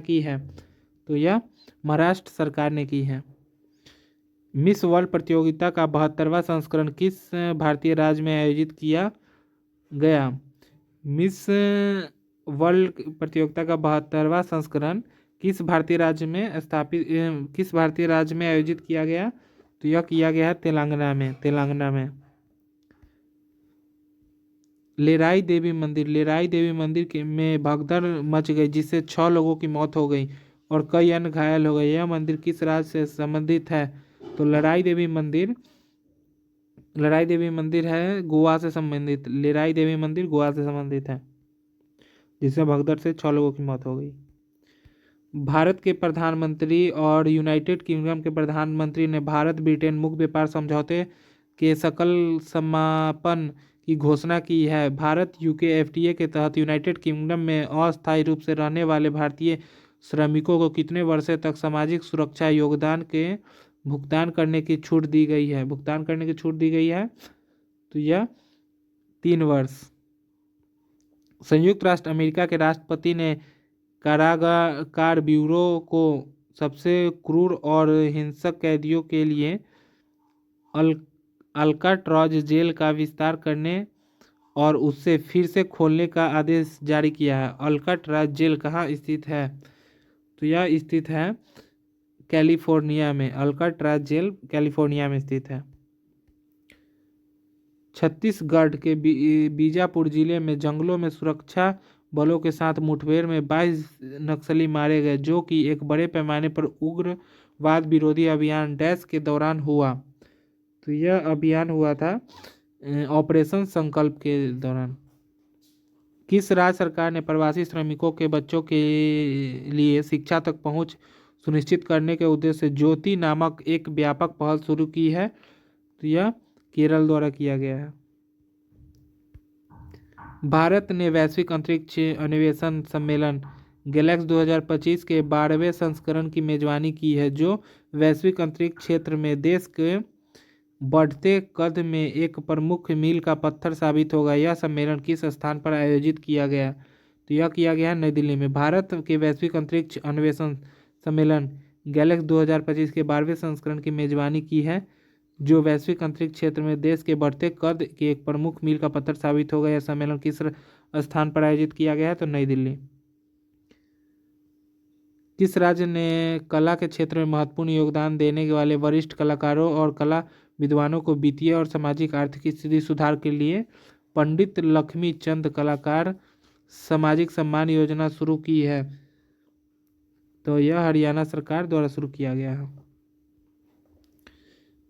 की है? तो यह महाराष्ट्र सरकार ने की है। मिस वर्ल्ड प्रतियोगिता का 72वां संस्करण किस भारतीय राज्य में आयोजित किया गया? मिस वर्ल्ड प्रतियोगिता का 72वां संस्करण किस भारतीय राज्य में आयोजित किया गया? तो यह किया गया है तेलंगाना में। लेराई देवी मंदिर में भगदड़ मच गई जिससे 6 लोगों की मौत हो गई और कई अन्य घायल हो गए। यह मंदिर किस राज्य से संबंधित है? तो लड़ाई देवी मंदिर है गोवा से संबंधित। लड़ाई देवी मंदिर गोवा से संबंधित है जिसमें भगदड़ से 6 लोगों की मौत हो गई। भारत के प्रधानमंत्री और यूनाइटेड किंगडम के प्रधानमंत्री ने भारत ब्रिटेन मुक्त व्यापार समझौते के सकल समापन की घोषणा की है। भारत यूके FTA के तहत यूनाइटेड किंगडम में अस्थायी रूप से रहने वाले भारतीय श्रमिकों को कितने वर्षों तक सामाजिक सुरक्षा योगदान के भुगतान करने की छूट दी गई है? तो यह 3 वर्ष। संयुक्त राष्ट्र अमेरिका के राष्ट्रपति ने कारागार ब्यूरो को सबसे क्रूर और हिंसक कैदियों के लिए अल्काट्राज जेल का विस्तार करने और उसे फिर से खोलने का आदेश जारी किया है। अल्काट्राज जेल कहाँ स्थित है? तो यह स्थित है कैलिफोर्निया में। अल्काट्राज जेल कैलिफोर्निया में स्थित है। छत्तीसगढ़ के बीजापुर जिले में जंगलों में सुरक्षा बलों के साथ मुठभेड़ में 22 नक्सली मारे गए जो कि एक बड़े पैमाने पर उग्रवाद विरोधी अभियान डैश के दौरान हुआ। तो यह अभियान हुआ था ऑपरेशन संकल्प के दौरान। किस राज्य सरकार ने प्रवासी श्रमिकों के बच्चों के लिए शिक्षा तक पहुंच सुनिश्चित करने के उद्देश्य से ज्योति नामक एक व्यापक पहल शुरू की है? तो यह केरल द्वारा किया गया है। भारत ने वैश्विक अंतरिक्ष अन्वेषण सम्मेलन गैलेक्स 2025 के 12वें संस्करण की मेजबानी की है जो वैश्विक अंतरिक्ष क्षेत्र में देश के बढ़ते कद में एक प्रमुख मील का पत्थर साबित होगा। यह सम्मेलन किस स्थान पर आयोजित किया गया? तो यह किया गया नई दिल्ली में। भारत के वैश्विक अंतरिक्ष अन्वेषण सम्मेलन गैलेक्स 2025 के 12वें संस्करण की मेजबानी की है जो वैश्विक अंतरिक्ष क्षेत्र में देश के बढ़ते कद के एक प्रमुख मील का पत्थर साबित होगा। यह सम्मेलन किस स्थान पर आयोजित किया गया है? तो नई दिल्ली। किस राज्य ने कला के क्षेत्र में महत्वपूर्ण योगदान देने वाले वरिष्ठ कलाकारों और कला विद्वानों को वित्तीय और सामाजिक आर्थिक स्थिति सुधार के लिए पंडित लक्ष्मी चंद कलाकार सामाजिक सम्मान योजना शुरू की है? तो यह हरियाणा सरकार द्वारा शुरू किया गया है।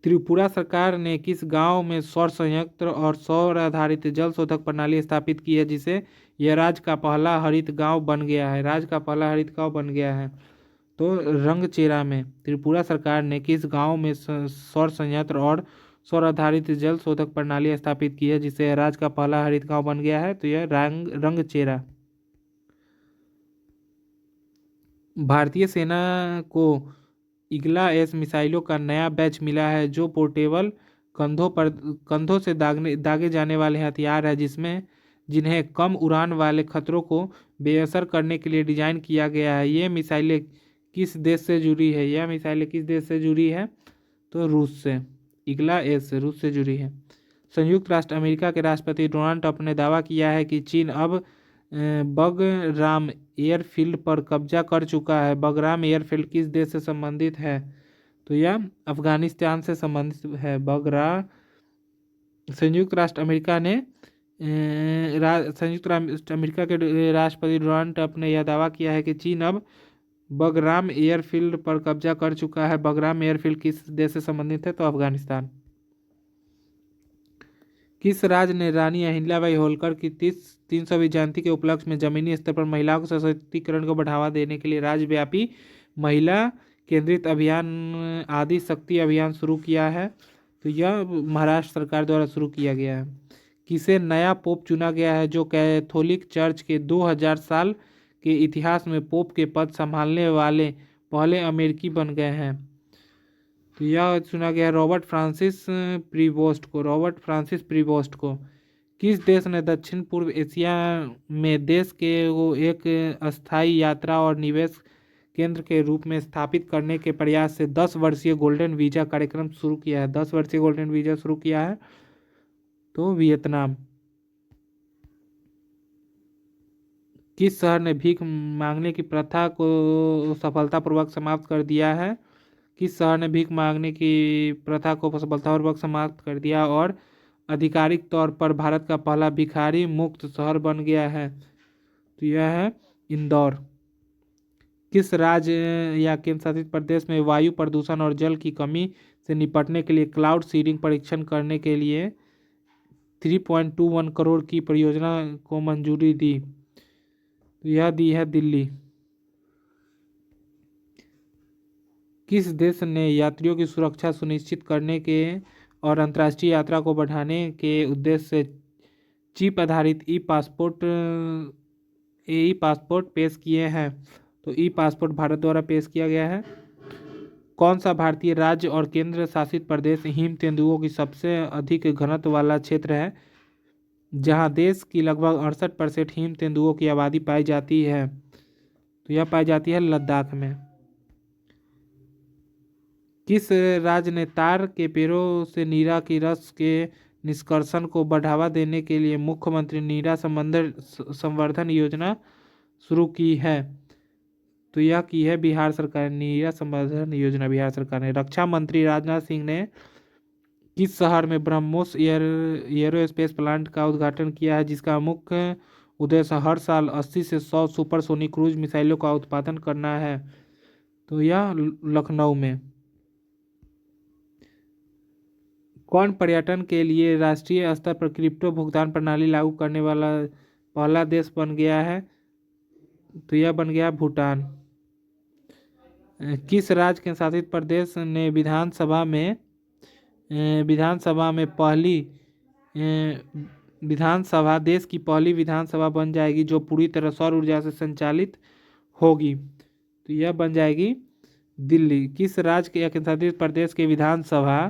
त्रिपुरा सरकार ने किस गांव में सौर संयंत्र और सौर आधारित जल शोधक प्रणाली स्थापित की है, जिसे यह राज्य का पहला हरित गांव बन गया है? राज्य का पहला हरित गांव बन गया है तो रंगचेरा में। त्रिपुरा सरकार ने किस गांव में सौर संयंत्र और सौर आधारित जल शोधक प्रणाली स्थापित की है, जिससे राज्य का पहला हरित गांव बन गया है? तो यह रंगचेरा। भारतीय सेना को ईगला एस मिसाइलों का नया बैच मिला है, जो पोर्टेबल कंधों से दागे जाने वाले हथियार है, जिन्हें कम उड़ान वाले खतरों को बेअसर करने के लिए डिजाइन किया गया है। ये मिसाइलें किस देश से जुड़ी है? यह मिसाइलें किस देश से जुड़ी है? तो रूस से। ईगला एस रूस से जुड़ी है। संयुक्त राष्ट्र अमेरिका के राष्ट्रपति डोनाल्ड ट्रंप ने दावा किया है कि चीन अब बगराम एयरफील्ड पर कब्जा कर चुका है। बगराम एयरफील्ड किस देश से संबंधित है? तो यह अफगानिस्तान से संबंधित है। संयुक्त राष्ट्र अमेरिका के राष्ट्रपति डोनाल्ड ट्रंप ने यह दावा किया है कि चीन अब बगराम एयरफील्ड पर कब्जा कर चुका है। बगराम एयरफील्ड किस देश से संबंधित है? तो अफगानिस्तान। किस राज्य ने रानी अहिल्याबाई होलकर की 300वीं जयंती के उपलक्ष्य में जमीनी स्तर पर महिलाओं के सशक्तिकरण को बढ़ावा देने के लिए राज्यव्यापी महिला केंद्रित अभियान आदि शक्ति अभियान शुरू किया है? तो यह महाराष्ट्र सरकार द्वारा शुरू किया गया है। किसे नया पोप चुना गया है, जो कैथोलिक चर्च के 2000 साल के इतिहास में पोप के पद संभालने वाले पहले अमेरिकी बन गए हैं? तो यह चुना गया रॉबर्ट फ्रांसिस प्रीवोस्ट को। किस देश ने दक्षिण पूर्व एशिया में देश के वो एक अस्थायी यात्रा और निवेश केंद्र के रूप में स्थापित करने के प्रयास से 10 वर्षीय गोल्डन वीजा कार्यक्रम शुरू किया है? 10 वर्षीय गोल्डन वीजा शुरू किया है? तो वियतनाम। किस शहर ने भीख मांगने की प्रथा को सफलतापूर्वक समाप्त कर दिया है? किस शहर ने भीख मांगने की प्रथा को सफलतापूर्वक समाप्त कर दिया और आधिकारिक तौर पर भारत का पहला भिखारी मुक्त शहर बन गया है? तो यह है इंदौर। किस राज्य या केंद्र शासित प्रदेश में वायु प्रदूषण और जल की कमी से निपटने के लिए क्लाउड सीडिंग परीक्षण करने के लिए 3.21 करोड़ की परियोजना को मंजूरी दी? तो यह दी है दिल्ली। किस देश ने यात्रियों की सुरक्षा सुनिश्चित करने के और अंतर्राष्ट्रीय यात्रा को बढ़ाने के उद्देश्य से चिप आधारित ई पासपोर्ट पेश किए हैं? तो ई पासपोर्ट भारत द्वारा पेश किया गया है। कौन सा भारतीय राज्य और केंद्र शासित प्रदेश हिम तेंदुओं की सबसे अधिक घनत्व वाला क्षेत्र है, जहां देश की लगभग 68% हिम तेंदुओं की आबादी पाई जाती है? तो यह पाई जाती है लद्दाख में। किस राज्य ने तार के पेड़ों से नीरा की रस के निष्कर्षण को बढ़ावा देने के लिए मुख्यमंत्री नीरा संवर्धन योजना शुरू की है? तो यह की है बिहार सरकार ने। नीरा संवर्धन योजना बिहार सरकार ने। रक्षा मंत्री राजनाथ सिंह ने किस शहर में ब्रह्मोस एयरोस्पेस प्लांट का उद्घाटन किया है, जिसका मुख्य उद्देश्य हर साल 80 से 100 सुपरसोनिक क्रूज मिसाइलों का उत्पादन करना है? तो यह लखनऊ में। कौन पर्यटन के लिए राष्ट्रीय स्तर पर क्रिप्टो भुगतान प्रणाली लागू करने वाला पहला देश बन गया है? तो यह बन गया भूटान। किस राज्य के शासित प्रदेश ने विधानसभा में देश की पहली विधानसभा बन जाएगी जो पूरी तरह सौर ऊर्जा से संचालित होगी? तो यह बन जाएगी दिल्ली। किस राज्य के केंद्र शासित प्रदेश के विधानसभा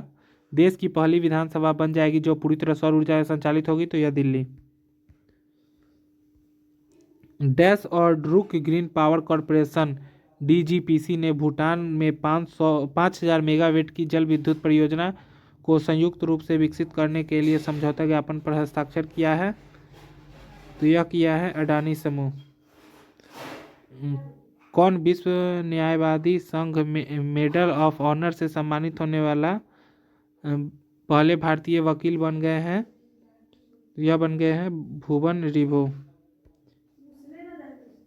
देश की पहली विधानसभा बन जाएगी जो पूरी तरह सौर ऊर्जा से संचालित होगी? तो यह दिल्ली। डैश और ड्रुक ग्रीन पावर कॉरपोरेशन डीजीपीसी ने भूटान में 5000 मेगावाट की जल विद्युत परियोजना को संयुक्त रूप से विकसित करने के लिए समझौता ज्ञापन पर हस्ताक्षर किया है? तो यह किया है अडानी समूह। कौन विश्व न्यायवादी संघ मेडल ऑफ ऑनर से सम्मानित होने वाला पहले भारतीय वकील बन गए हैं? यह बन गए हैं भुवन रिवो।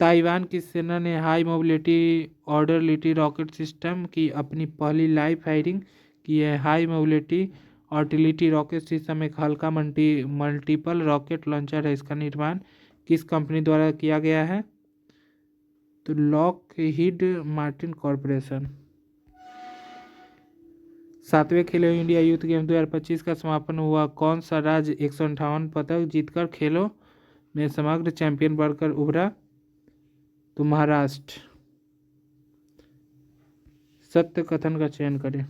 ताइवान की सेना ने हाई मोबिलिटी ऑर्डरलिटी रॉकेट सिस्टम की अपनी पहली लाइव फायरिंग की है। हाई मोबिलिटी ऑर्टिलिटी रॉकेट सिस्टम एक हल्का मल्टीपल रॉकेट लॉन्चर है। इसका निर्माण किस कंपनी द्वारा किया गया है? तो लॉकहीड मार्टिन कॉरपोरेशन। 7वें खेलो इंडिया यूथ गेम 2025 का समापन हुआ। कौन सा राज्य 158 पदक जीतकर खेलों में समग्र चैंपियन बनकर उभरा? तो महाराष्ट्र। सत्य कथन का चयन करें।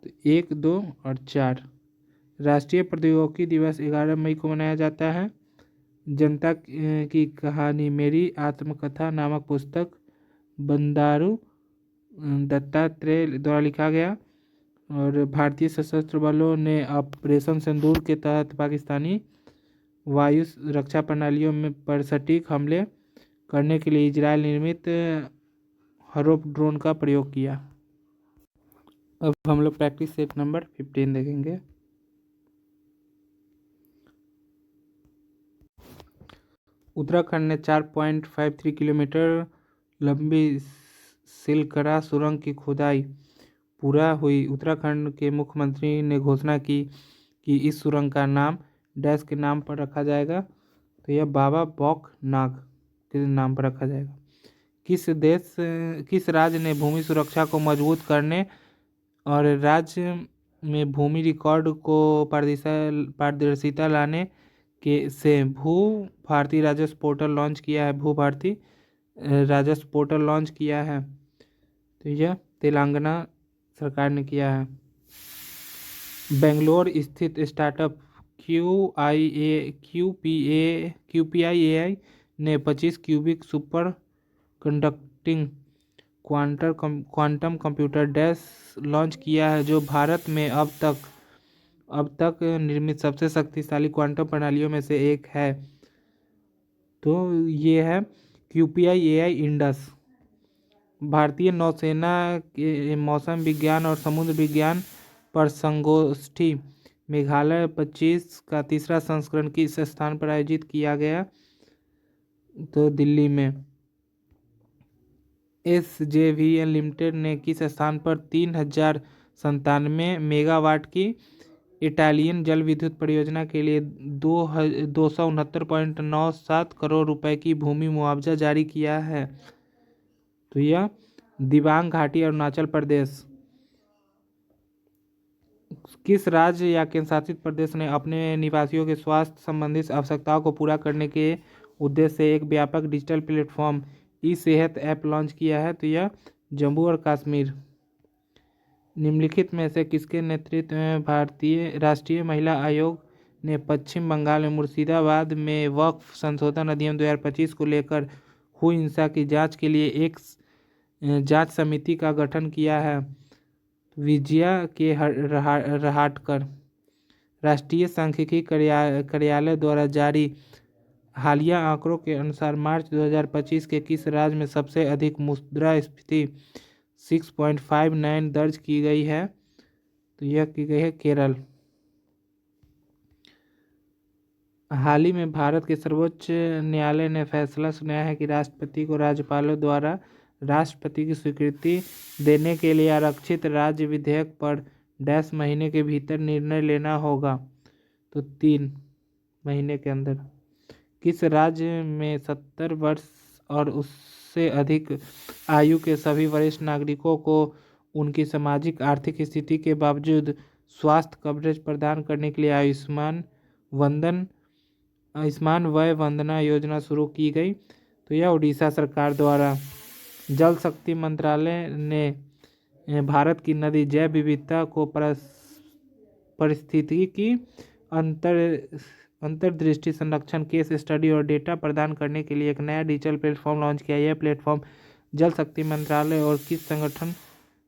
तो 1, 2 और 4। राष्ट्रीय प्रौद्योगिकी दिवस 11 मई को मनाया जाता है। जनता की कहानी मेरी आत्मकथा नामक पुस्तक बंदारू दत्तात्रेय द्वारा लिखा गया। और भारतीय सशस्त्र बलों ने ऑपरेशन सिंदूर के तहत पाकिस्तानी वायु रक्षा प्रणालियों में पर सटीक हमले करने के लिए इजरायल निर्मित हरोप ड्रोन का प्रयोग किया। अब हम लोग प्रैक्टिस सेट नंबर 15 देखेंगे। उत्तराखंड ने 4.53 किलोमीटर लंबी सिलकरा सुरंग की खुदाई पूरा हुई। उत्तराखंड के मुख्यमंत्री ने घोषणा की कि इस सुरंग का नाम डैश के नाम पर रखा जाएगा। तो यह बाबा बौखनाग के नाम पर रखा जाएगा। किस राज्य ने भूमि सुरक्षा को मजबूत करने और राज्य में भूमि रिकॉर्ड को पारदर्शिता लाने के से भू भारती राजस्व पोर्टल लॉन्च किया है? भू भारती राजस्व पोर्टल लॉन्च किया है। तो यह तेलंगाना सरकार ने किया है। बेंगलोर स्थित स्टार्टअप QPIAI ने 25 cubic super conducting quantum computer dash launch किया है, जो भारत में अब तक निर्मित सबसे शक्तिशाली क्वांटम प्रणालियों में से एक है। तो ये है QPIAI इंडस। भारतीय नौसेना के मौसम विज्ञान और समुद्र विज्ञान पर संगोष्ठी मेघालय 25 का तीसरा संस्करण किस स्थान पर आयोजित किया गया? तो दिल्ली में। SJVN लिमिटेड ने किस स्थान पर 3097 मेगावाट की इटालियन जल विद्युत परियोजना के लिए 269.97 करोड़ रुपए की भूमि मुआवजा जारी किया है? तो यह दिबांग घाटी अरुणाचल प्रदेश। किस राज्य या केंद्रशासित प्रदेश ने अपने निवासियों के स्वास्थ्य संबंधित आवश्यकताओं को पूरा करने के उद्देश्य से एक व्यापक डिजिटल प्लेटफॉर्म ई सेहत ऐप लॉन्च किया है? तो यह जम्मू और कश्मीर। निम्नलिखित में से किसके नेतृत्व में भारतीय राष्ट्रीय महिला आयोग ने पश्चिम बंगाल में मुर्शिदाबाद में वक्फ संशोधन अधिनियम 2025 को लेकर हुई हिंसा की जांच के लिए एक जांच समिति का गठन किया है? विजया के रहाटकर। राष्ट्रीय सांख्यिकी कार्यालय द्वारा जारी हालिया आंकड़ों के अनुसार मार्च 2025 के किस राज्य में सबसे अधिक मुद्रास्फीति 6.59 दर्ज की गई है? तो यह की गई है केरल। हाल ही में भारत के सर्वोच्च न्यायालय ने फैसला सुनाया है कि राष्ट्रपति को राज्यपालों द्वारा राष्ट्रपति की स्वीकृति देने के लिए आरक्षित राज्य विधेयक पर डैश महीने के भीतर निर्णय लेना होगा। तो 3 महीने के अंदर। किस राज्य में 70 वर्ष और उससे अधिक आयु के सभी वरिष्ठ नागरिकों को उनकी सामाजिक आर्थिक स्थिति के बावजूद स्वास्थ्य कवरेज प्रदान करने के लिए आयुष्मान वय वंदना योजना शुरू की गई? तो यह उड़ीसा सरकार द्वारा। जल शक्ति मंत्रालय ने भारत की नदी जैव विविधता को पारिस्थितिकी अंतर्दृष्टि संरक्षण केस स्टडी और डेटा प्रदान करने के लिए एक नया डिजिटल प्लेटफॉर्म लॉन्च किया। यह प्लेटफॉर्म जल शक्ति मंत्रालय और किस संगठन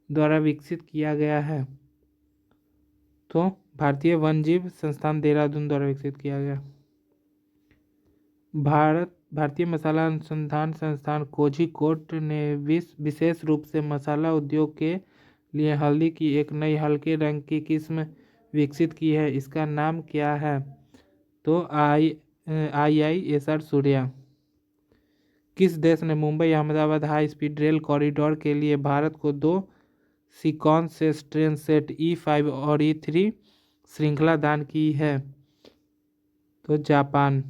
द्वारा विकसित किया गया है? तो भारतीय वन्यजीव संस्थान देहरादून द्वारा विकसित किया गया। भारत भारतीय मसाला अनुसंधान संस्थान कोझिकोड ने विशेष रूप से मसाला उद्योग के लिए हल्दी की एक नई हल्के रंग की किस्म विकसित की है। इसका नाम क्या है? तो IISR सूर्या। किस देश ने Mumbai Ahmedabad high speed rail corridor के लिए भारत को 2 सिकॉन से ट्रेन सेट E5 और E3 श्रृंखला दान की है? तो जापान।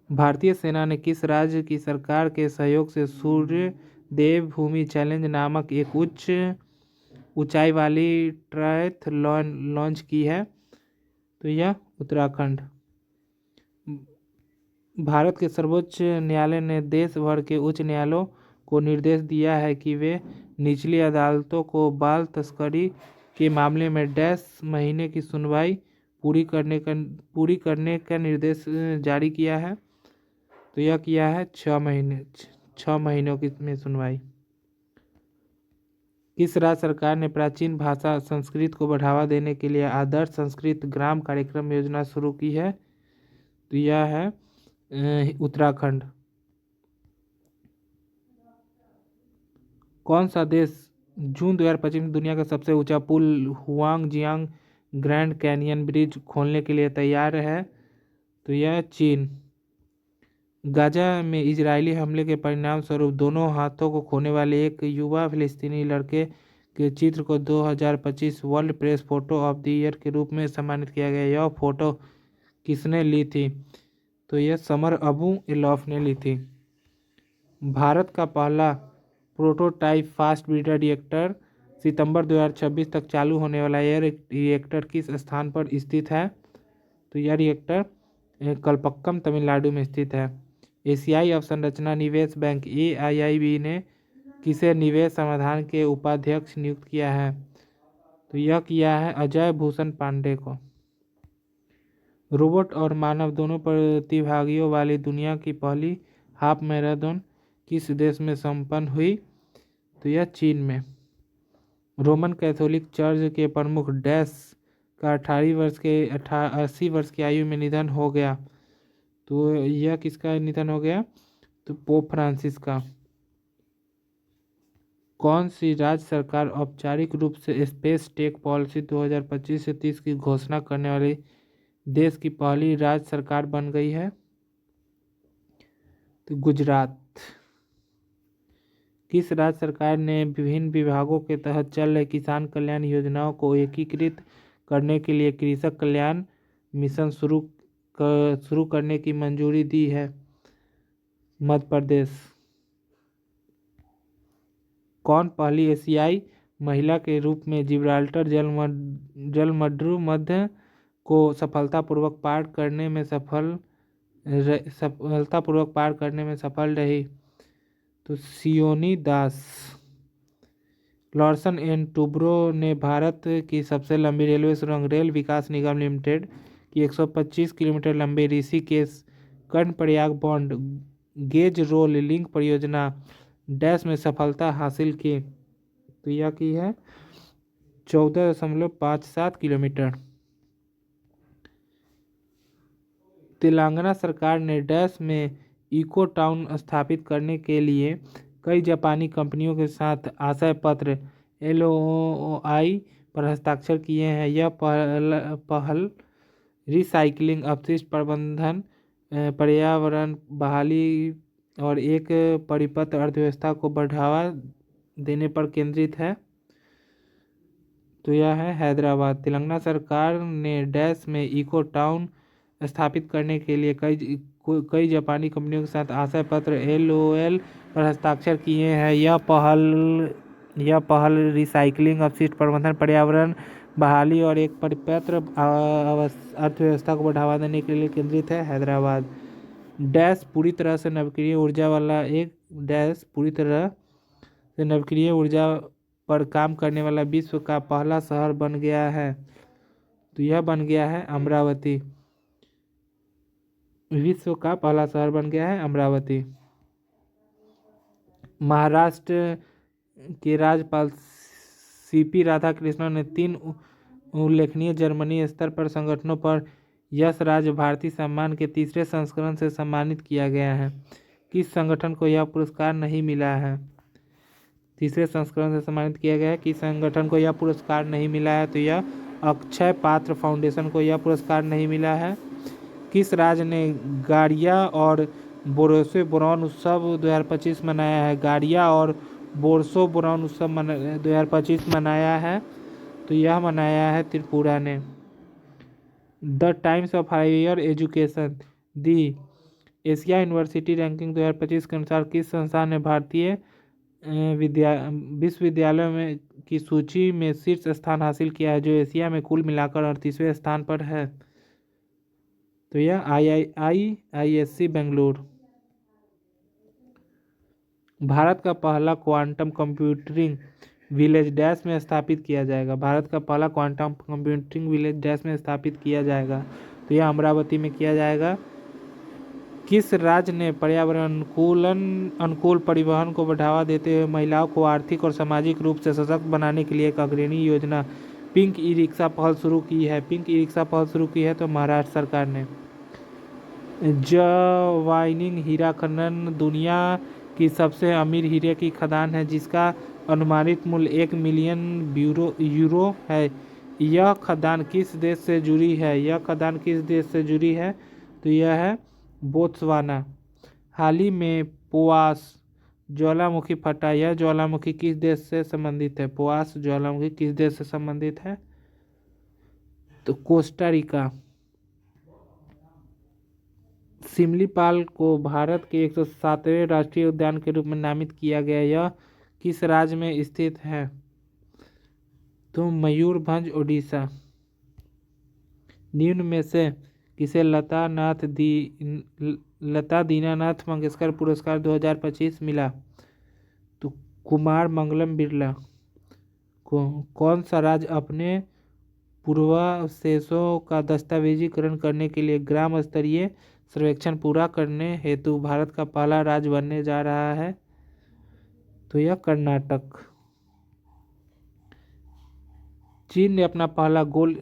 भारतीय सेना ने किस राज्य की सरकार के सहयोग से सूर्य देव भूमि चैलेंज नामक एक उच्च ऊंचाई वाली ट्रायथलॉन लॉन्च की है? तो यह उत्तराखंड। भारत के सर्वोच्च न्यायालय ने देश भर के उच्च न्यायालयों को निर्देश दिया है कि वे निचली अदालतों को बाल तस्करी के मामले में महीने की सुनवाई पूरी करने का निर्देश जारी किया है। तो यह किया है 6 महीनों की में सुनवाई। किस राज्य सरकार ने प्राचीन भाषा संस्कृत को बढ़ावा देने के लिए आदर्श संस्कृत ग्राम कार्यक्रम योजना शुरू की है? तो यह है उत्तराखंड। कौन सा देश जून 2025 में दुनिया का सबसे ऊंचा पुल Huajiang grand canyon bridge खोलने के लिए तैयार है? तो यह चीन। गाजा में इजरायली हमले के परिणाम स्वरूप दोनों हाथों को खोने वाले एक युवा फिलिस्तीनी लड़के के चित्र को 2025 world press photo of the year के रूप में सम्मानित किया गया। यह फोटो किसने ली थी? तो यह समर अबू इलॉफ ने ली थी। भारत का पहला प्रोटोटाइप फास्ट ब्रीडर रिएक्टर सितंबर 2026 तक चालू होने वाला यह रिएक्टर किस स्थान पर स्थित है? तो यह रिएक्टर कलपक्कम तमिलनाडु में स्थित है। एशियाई अवसंरचना निवेश बैंक AIIB ने किसे निवेश समाधान के उपाध्यक्ष नियुक्त किया है? तो यह किया है अजय भूषण पांडे को। रोबोट और मानव दोनों प्रतिभागियों वाली दुनिया की पहली हाफ मैराथन किस देश में संपन्न हुई? तो यह चीन में। रोमन कैथोलिक चर्च के प्रमुख का 80 वर्ष की आयु में निधन हो गया। तो यह किसका निधन हो गया? तो पोप फ्रांसिस का। कौन सी राज्य सरकार औपचारिक रूप से स्पेस टेक पॉलिसी 2025 से 30 की घोषणा करने वाली देश की पहली राज्य सरकार बन गई है? तो गुजरात। किस राज्य सरकार ने विभिन्न विभागों के तहत चल रहे किसान कल्याण योजनाओं को एकीकृत करने के लिए कृषक कल्याण मिशन शुरू करने की मंजूरी दी है? मध्य प्रदेश। कौन पहली एशियाई महिला के रूप में जिब्राल्टर जलमड्रू मध्य को सफलतापूर्वक पार करने में सफल रही? तो सियोनी दास। लॉर्सन एंड टूब्रो ने भारत की सबसे लंबी रेलवे सुरंग रेल विकास निगम लिमिटेड की 125 किलोमीटर लंबे Rishikesh Karnaprayag broad gauge rail link परियोजना में सफलता हासिल की? तो यह की है 14.57 किलोमीटर। तेलंगाना सरकार ने में इको टाउन स्थापित करने के लिए कई जापानी कंपनियों के साथ आशय पत्र LOI पर हस्ताक्षर किए हैं। यह पहल रिसाइकलिंग, अपशिष्ट प्रबंधन, पर्यावरण बहाली और एक परिपत्र अर्थव्यवस्था को बढ़ावा देने पर केंद्रित है। तो यह है हैदराबाद। तेलंगाना सरकार ने में इको टाउन स्थापित करने के लिए कई जापानी कंपनियों के साथ आशय पत्र LOI पर हस्ताक्षर किए हैं। यह पहल रिसाइकलिंग, अपशिष्ट प्रबंधन, पर्यावरण बहाली और एक परिपत्र अर्थव्यवस्था को बढ़ावा देने के लिए केंद्रित है। हैदराबाद। पूरी तरह से नवीकरणीय ऊर्जा वाला पूरी तरह से नवीकरणीय ऊर्जा पर काम करने वाला विश्व का पहला शहर बन गया है। तो यह बन गया है अमरावती। विश्व का पहला शहर बन गया है अमरावती। महाराष्ट्र के राज्यपाल CP राधाकृष्णन ने 3 उल्लेखनीय जर्मनी स्तर पर संगठनों पर यश राज भारतीय सम्मान के तीसरे संस्करण से सम्मानित किया गया है। किस संगठन को यह पुरस्कार नहीं मिला है? तीसरे संस्करण से सम्मानित किया गया है, किस संगठन को यह पुरस्कार नहीं मिला है? तो यह अक्षय पात्र फाउंडेशन को यह पुरस्कार नहीं मिला है। किस राज्य ने गाड़िया और बोरसो बोरॉन उत्सव 2025 मनाया है? गाड़िया और बोरसो बोरॉन उत्सव 2025 मनाया है, तो यह मनाया है त्रिपुरा ने। The Times of Higher Education the Asia University ranking 2025 के अनुसार किस संस्थान ने भारतीय विश्वविद्यालयों में की सूची में शीर्ष स्थान हासिल किया है, जो एशिया में कुल मिलाकर 38वें स्थान पर है? तो यह IISc बेंगलुरु। भारत का पहला क्वांटम कंप्यूटिंग विलेज डैश में स्थापित किया जाएगा। भारत का पहला क्वांटम कंप्यूटिंग विलेज डैश में स्थापित किया जाएगा, तो यह अमरावती में किया जाएगा। किस राज्य ने पर्यावरण अनुकूल परिवहन को बढ़ावा देते हुए महिलाओं को आर्थिक और सामाजिक रूप से सशक्त बनाने के लिए एक अग्रणी योजना पिंक ई रिक्शा पहल शुरू की है? पिंक ई रिक्शा पहल शुरू की है तो महाराष्ट्र सरकार ने। जवाइनिंग हीरा खनन दुनिया की सबसे अमीर हीरे की खदान है, जिसका अनुमानित मूल्य 1 मिलियन यूरो है। यह खदान किस देश से जुड़ी है? यह खदान किस देश से जुड़ी है? तो यह है बोत्सवाना। हाल ही में पोआस ज्वालामुखी फटा, यह ज्वालामुखी किस देश से संबंधित है? पोआस ज्वालामुखी किस देश से संबंधित है? तो कोस्टा रिका। सिमलीपाल को भारत के 107वें राष्ट्रीय उद्यान के रूप में नामित किया गया। यह किस राज्य में स्थित है? तो मयूरभंज ओडिशा। निम्न में से किसे लता दीनानाथ मंगेशकर पुरस्कार 2025 मिला? तो कुमार मंगलम बिरला को। कौन सा राज्य अपने पूर्वावशेषों का दस्तावेजीकरण करने के लिए ग्राम स्तरीय सर्वेक्षण पूरा करने हेतु भारत का पहला राज्य बनने जा रहा है? तो यह कर्नाटक। चीन ने अपना पहला गोल्ड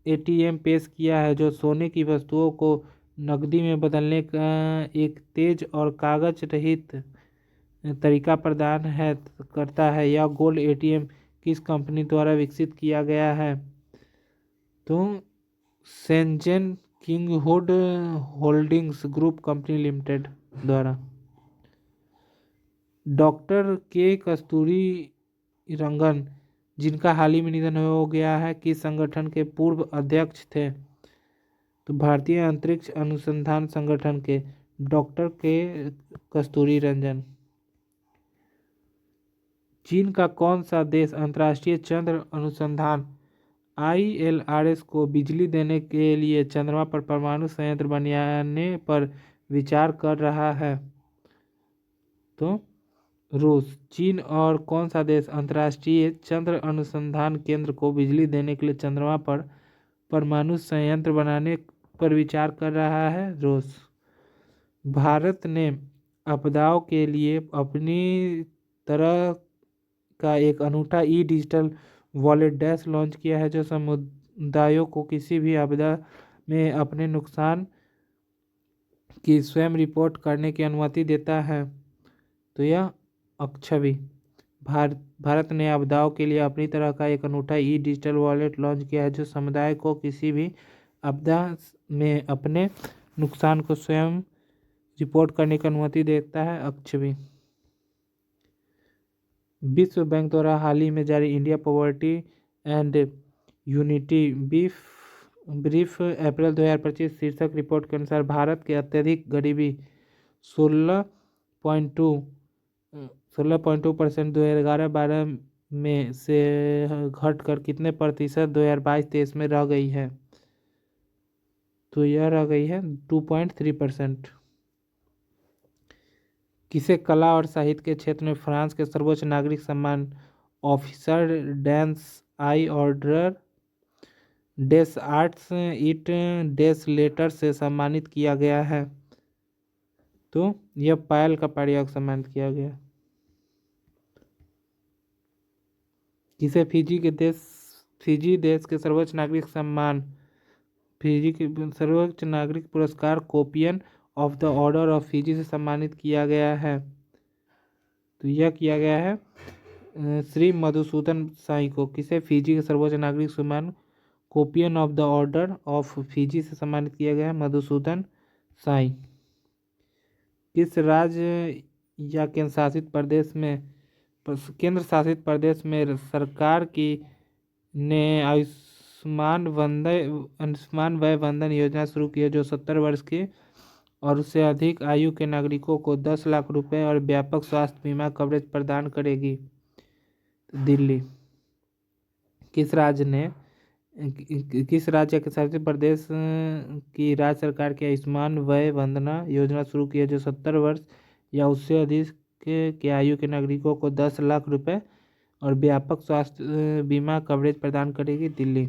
ATM पेश किया है, जो सोने की वस्तुओं को नकदी में बदलने का एक तेज और कागज रहित तरीका प्रदान करता है। यह गोल्ड ATM किस कंपनी द्वारा विकसित किया गया है? तो Shenzhen Kinghood holdings group company limited द्वारा। डॉक्टर के कस्तूरी रंगन, जिनका हाल ही में निधन हो गया है, किस संगठन के पूर्व अध्यक्ष थे? तो भारतीय अंतरिक्ष अनुसंधान संगठन के डॉक्टर के कस्तूरी रंजन। चीन का कौन सा देश अंतर्राष्ट्रीय चंद्र अनुसंधान ILRS को बिजली देने के लिए चंद्रमा पर परमाणु संयंत्र बनाने पर विचार कर रहा है? तो रूस। चीन और कौन सा देश अंतर्राष्ट्रीय चंद्र अनुसंधान केंद्र को बिजली देने के लिए चंद्रमा पर परमाणु संयंत्र बनाने पर विचार कर रहा है? रूस। भारत ने आपदाओं के लिए अपनी तरह का एक अनूठा डिजिटल वॉलेट डैश लॉन्च किया है, जो समुदायों को किसी भी आपदा में अपने नुकसान की स्वयं रिपोर्ट करने की अनुमति देता है। तो यह अक्षवी। भारत ने आपदाओं के लिए अपनी तरह का एक अनूठा डिजिटल वॉलेट लॉन्च किया है, जो समुदाय को किसी भी आपदा में अपने नुकसान को स्वयं रिपोर्ट करने की अनुमति देता है। अक्षवी। विश्व बैंक द्वारा हाल ही में जारी India poverty and unity brief April 2025 शीर्षक रिपोर्ट के अनुसार भारत के अत्यधिक गरीबी 16.2% 2011-12 में से घटकर कितने प्रतिशत 2022-23 में रह गई है? तो यह रह गई है 2.3%। किसे कला और साहित्य के क्षेत्र में फ्रांस के सर्वोच्च नागरिक सम्मान ऑफिसर डेंस आई ऑर्डर डेस आर्ट्स इट डेस लेटर से सम्मानित किया गया है? तो यह पायल का प्रयोग सम्मानित किया गया। किसे फिजी देश के सर्वोच्च नागरिक सम्मान फिजी के सर्वोच्च नागरिक पुरस्कार companion of the order of Fiji से सम्मानित किया गया है? तो यह किया गया है श्री मधुसूदन साई को। किसे फिजी के सर्वोच्च नागरिक सम्मान companion of the order of Fiji से सम्मानित किया गया है? मधुसूदन साई। किस राज्य या केंद्र शासित प्रदेश में सरकार की ने आयुष्मान वय वंदन योजना शुरू की है, जो 70 वर्ष के और उससे अधिक आयु के नागरिकों को 10 लाख रुपए और व्यापक स्वास्थ्य बीमा कवरेज प्रदान करेगी? दिल्ली। किस राज्य या केंद्र शासित प्रदेश की राज्य सरकार की आयुष्मान वय वंदना योजना शुरू की है, जो 70 वर्ष या उससे अधिक के आयु के नागरिकों को 10 लाख रुपए और व्यापक स्वास्थ्य बीमा कवरेज प्रदान करेगी? दिल्ली।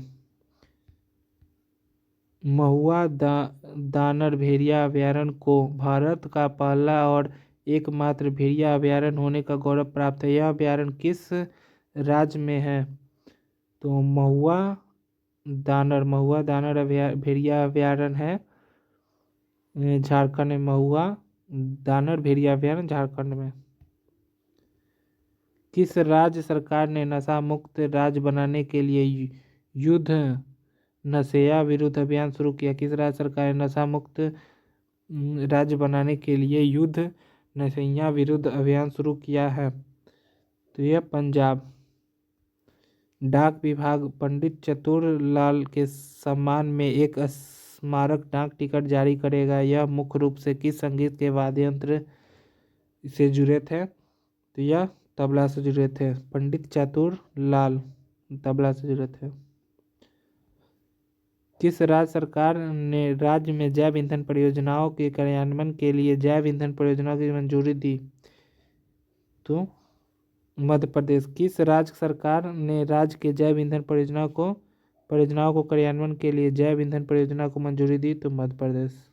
महुआ दानर भेड़िया अभयारण्य को भारत का पहला और एकमात्र भेड़िया अभयारण्य होने का गौरव प्राप्त है। यह अभयारण्य किस राज्य में है? तो महुआ दानर भेड़िया अभयारण्य है झारखंड में। महुआ दानर भेड़िया अभयारण्य झारखंड में। किस राज्य सरकार ने नशा मुक्त राज्य बनाने के लिए युद्ध नशेया विरुद्ध अभियान शुरू किया? किस राज्य सरकार ने नशा मुक्त राज्य बनाने के लिए युद्ध नशेया विरुद्ध अभियान शुरू किया है? तो यह पंजाब। डाक विभाग पंडित चतुरलाल के सम्मान में एक स्मारक डाक टिकट जारी करेगा। यह मुख्य रूप से किस संगीत के वाद्य यंत्र से जुड़े थे? तो यह तबला से जुड़े थे। पंडित चतुरलाल तबला से जुड़े थे। किस राज्य सरकार ने राज्य में जैव ईंधन परियोजनाओं के कार्यान्वयन के लिए जैव ईंधन परियोजनाओं की मंजूरी दी? तो मध्य प्रदेश। किस राज्य सरकार ने राज्य के जैव ईंधन परियोजनाओं को कार्यान्वयन के लिए जैव ईंधन परियोजना को मंजूरी दी? तो मध्य प्रदेश।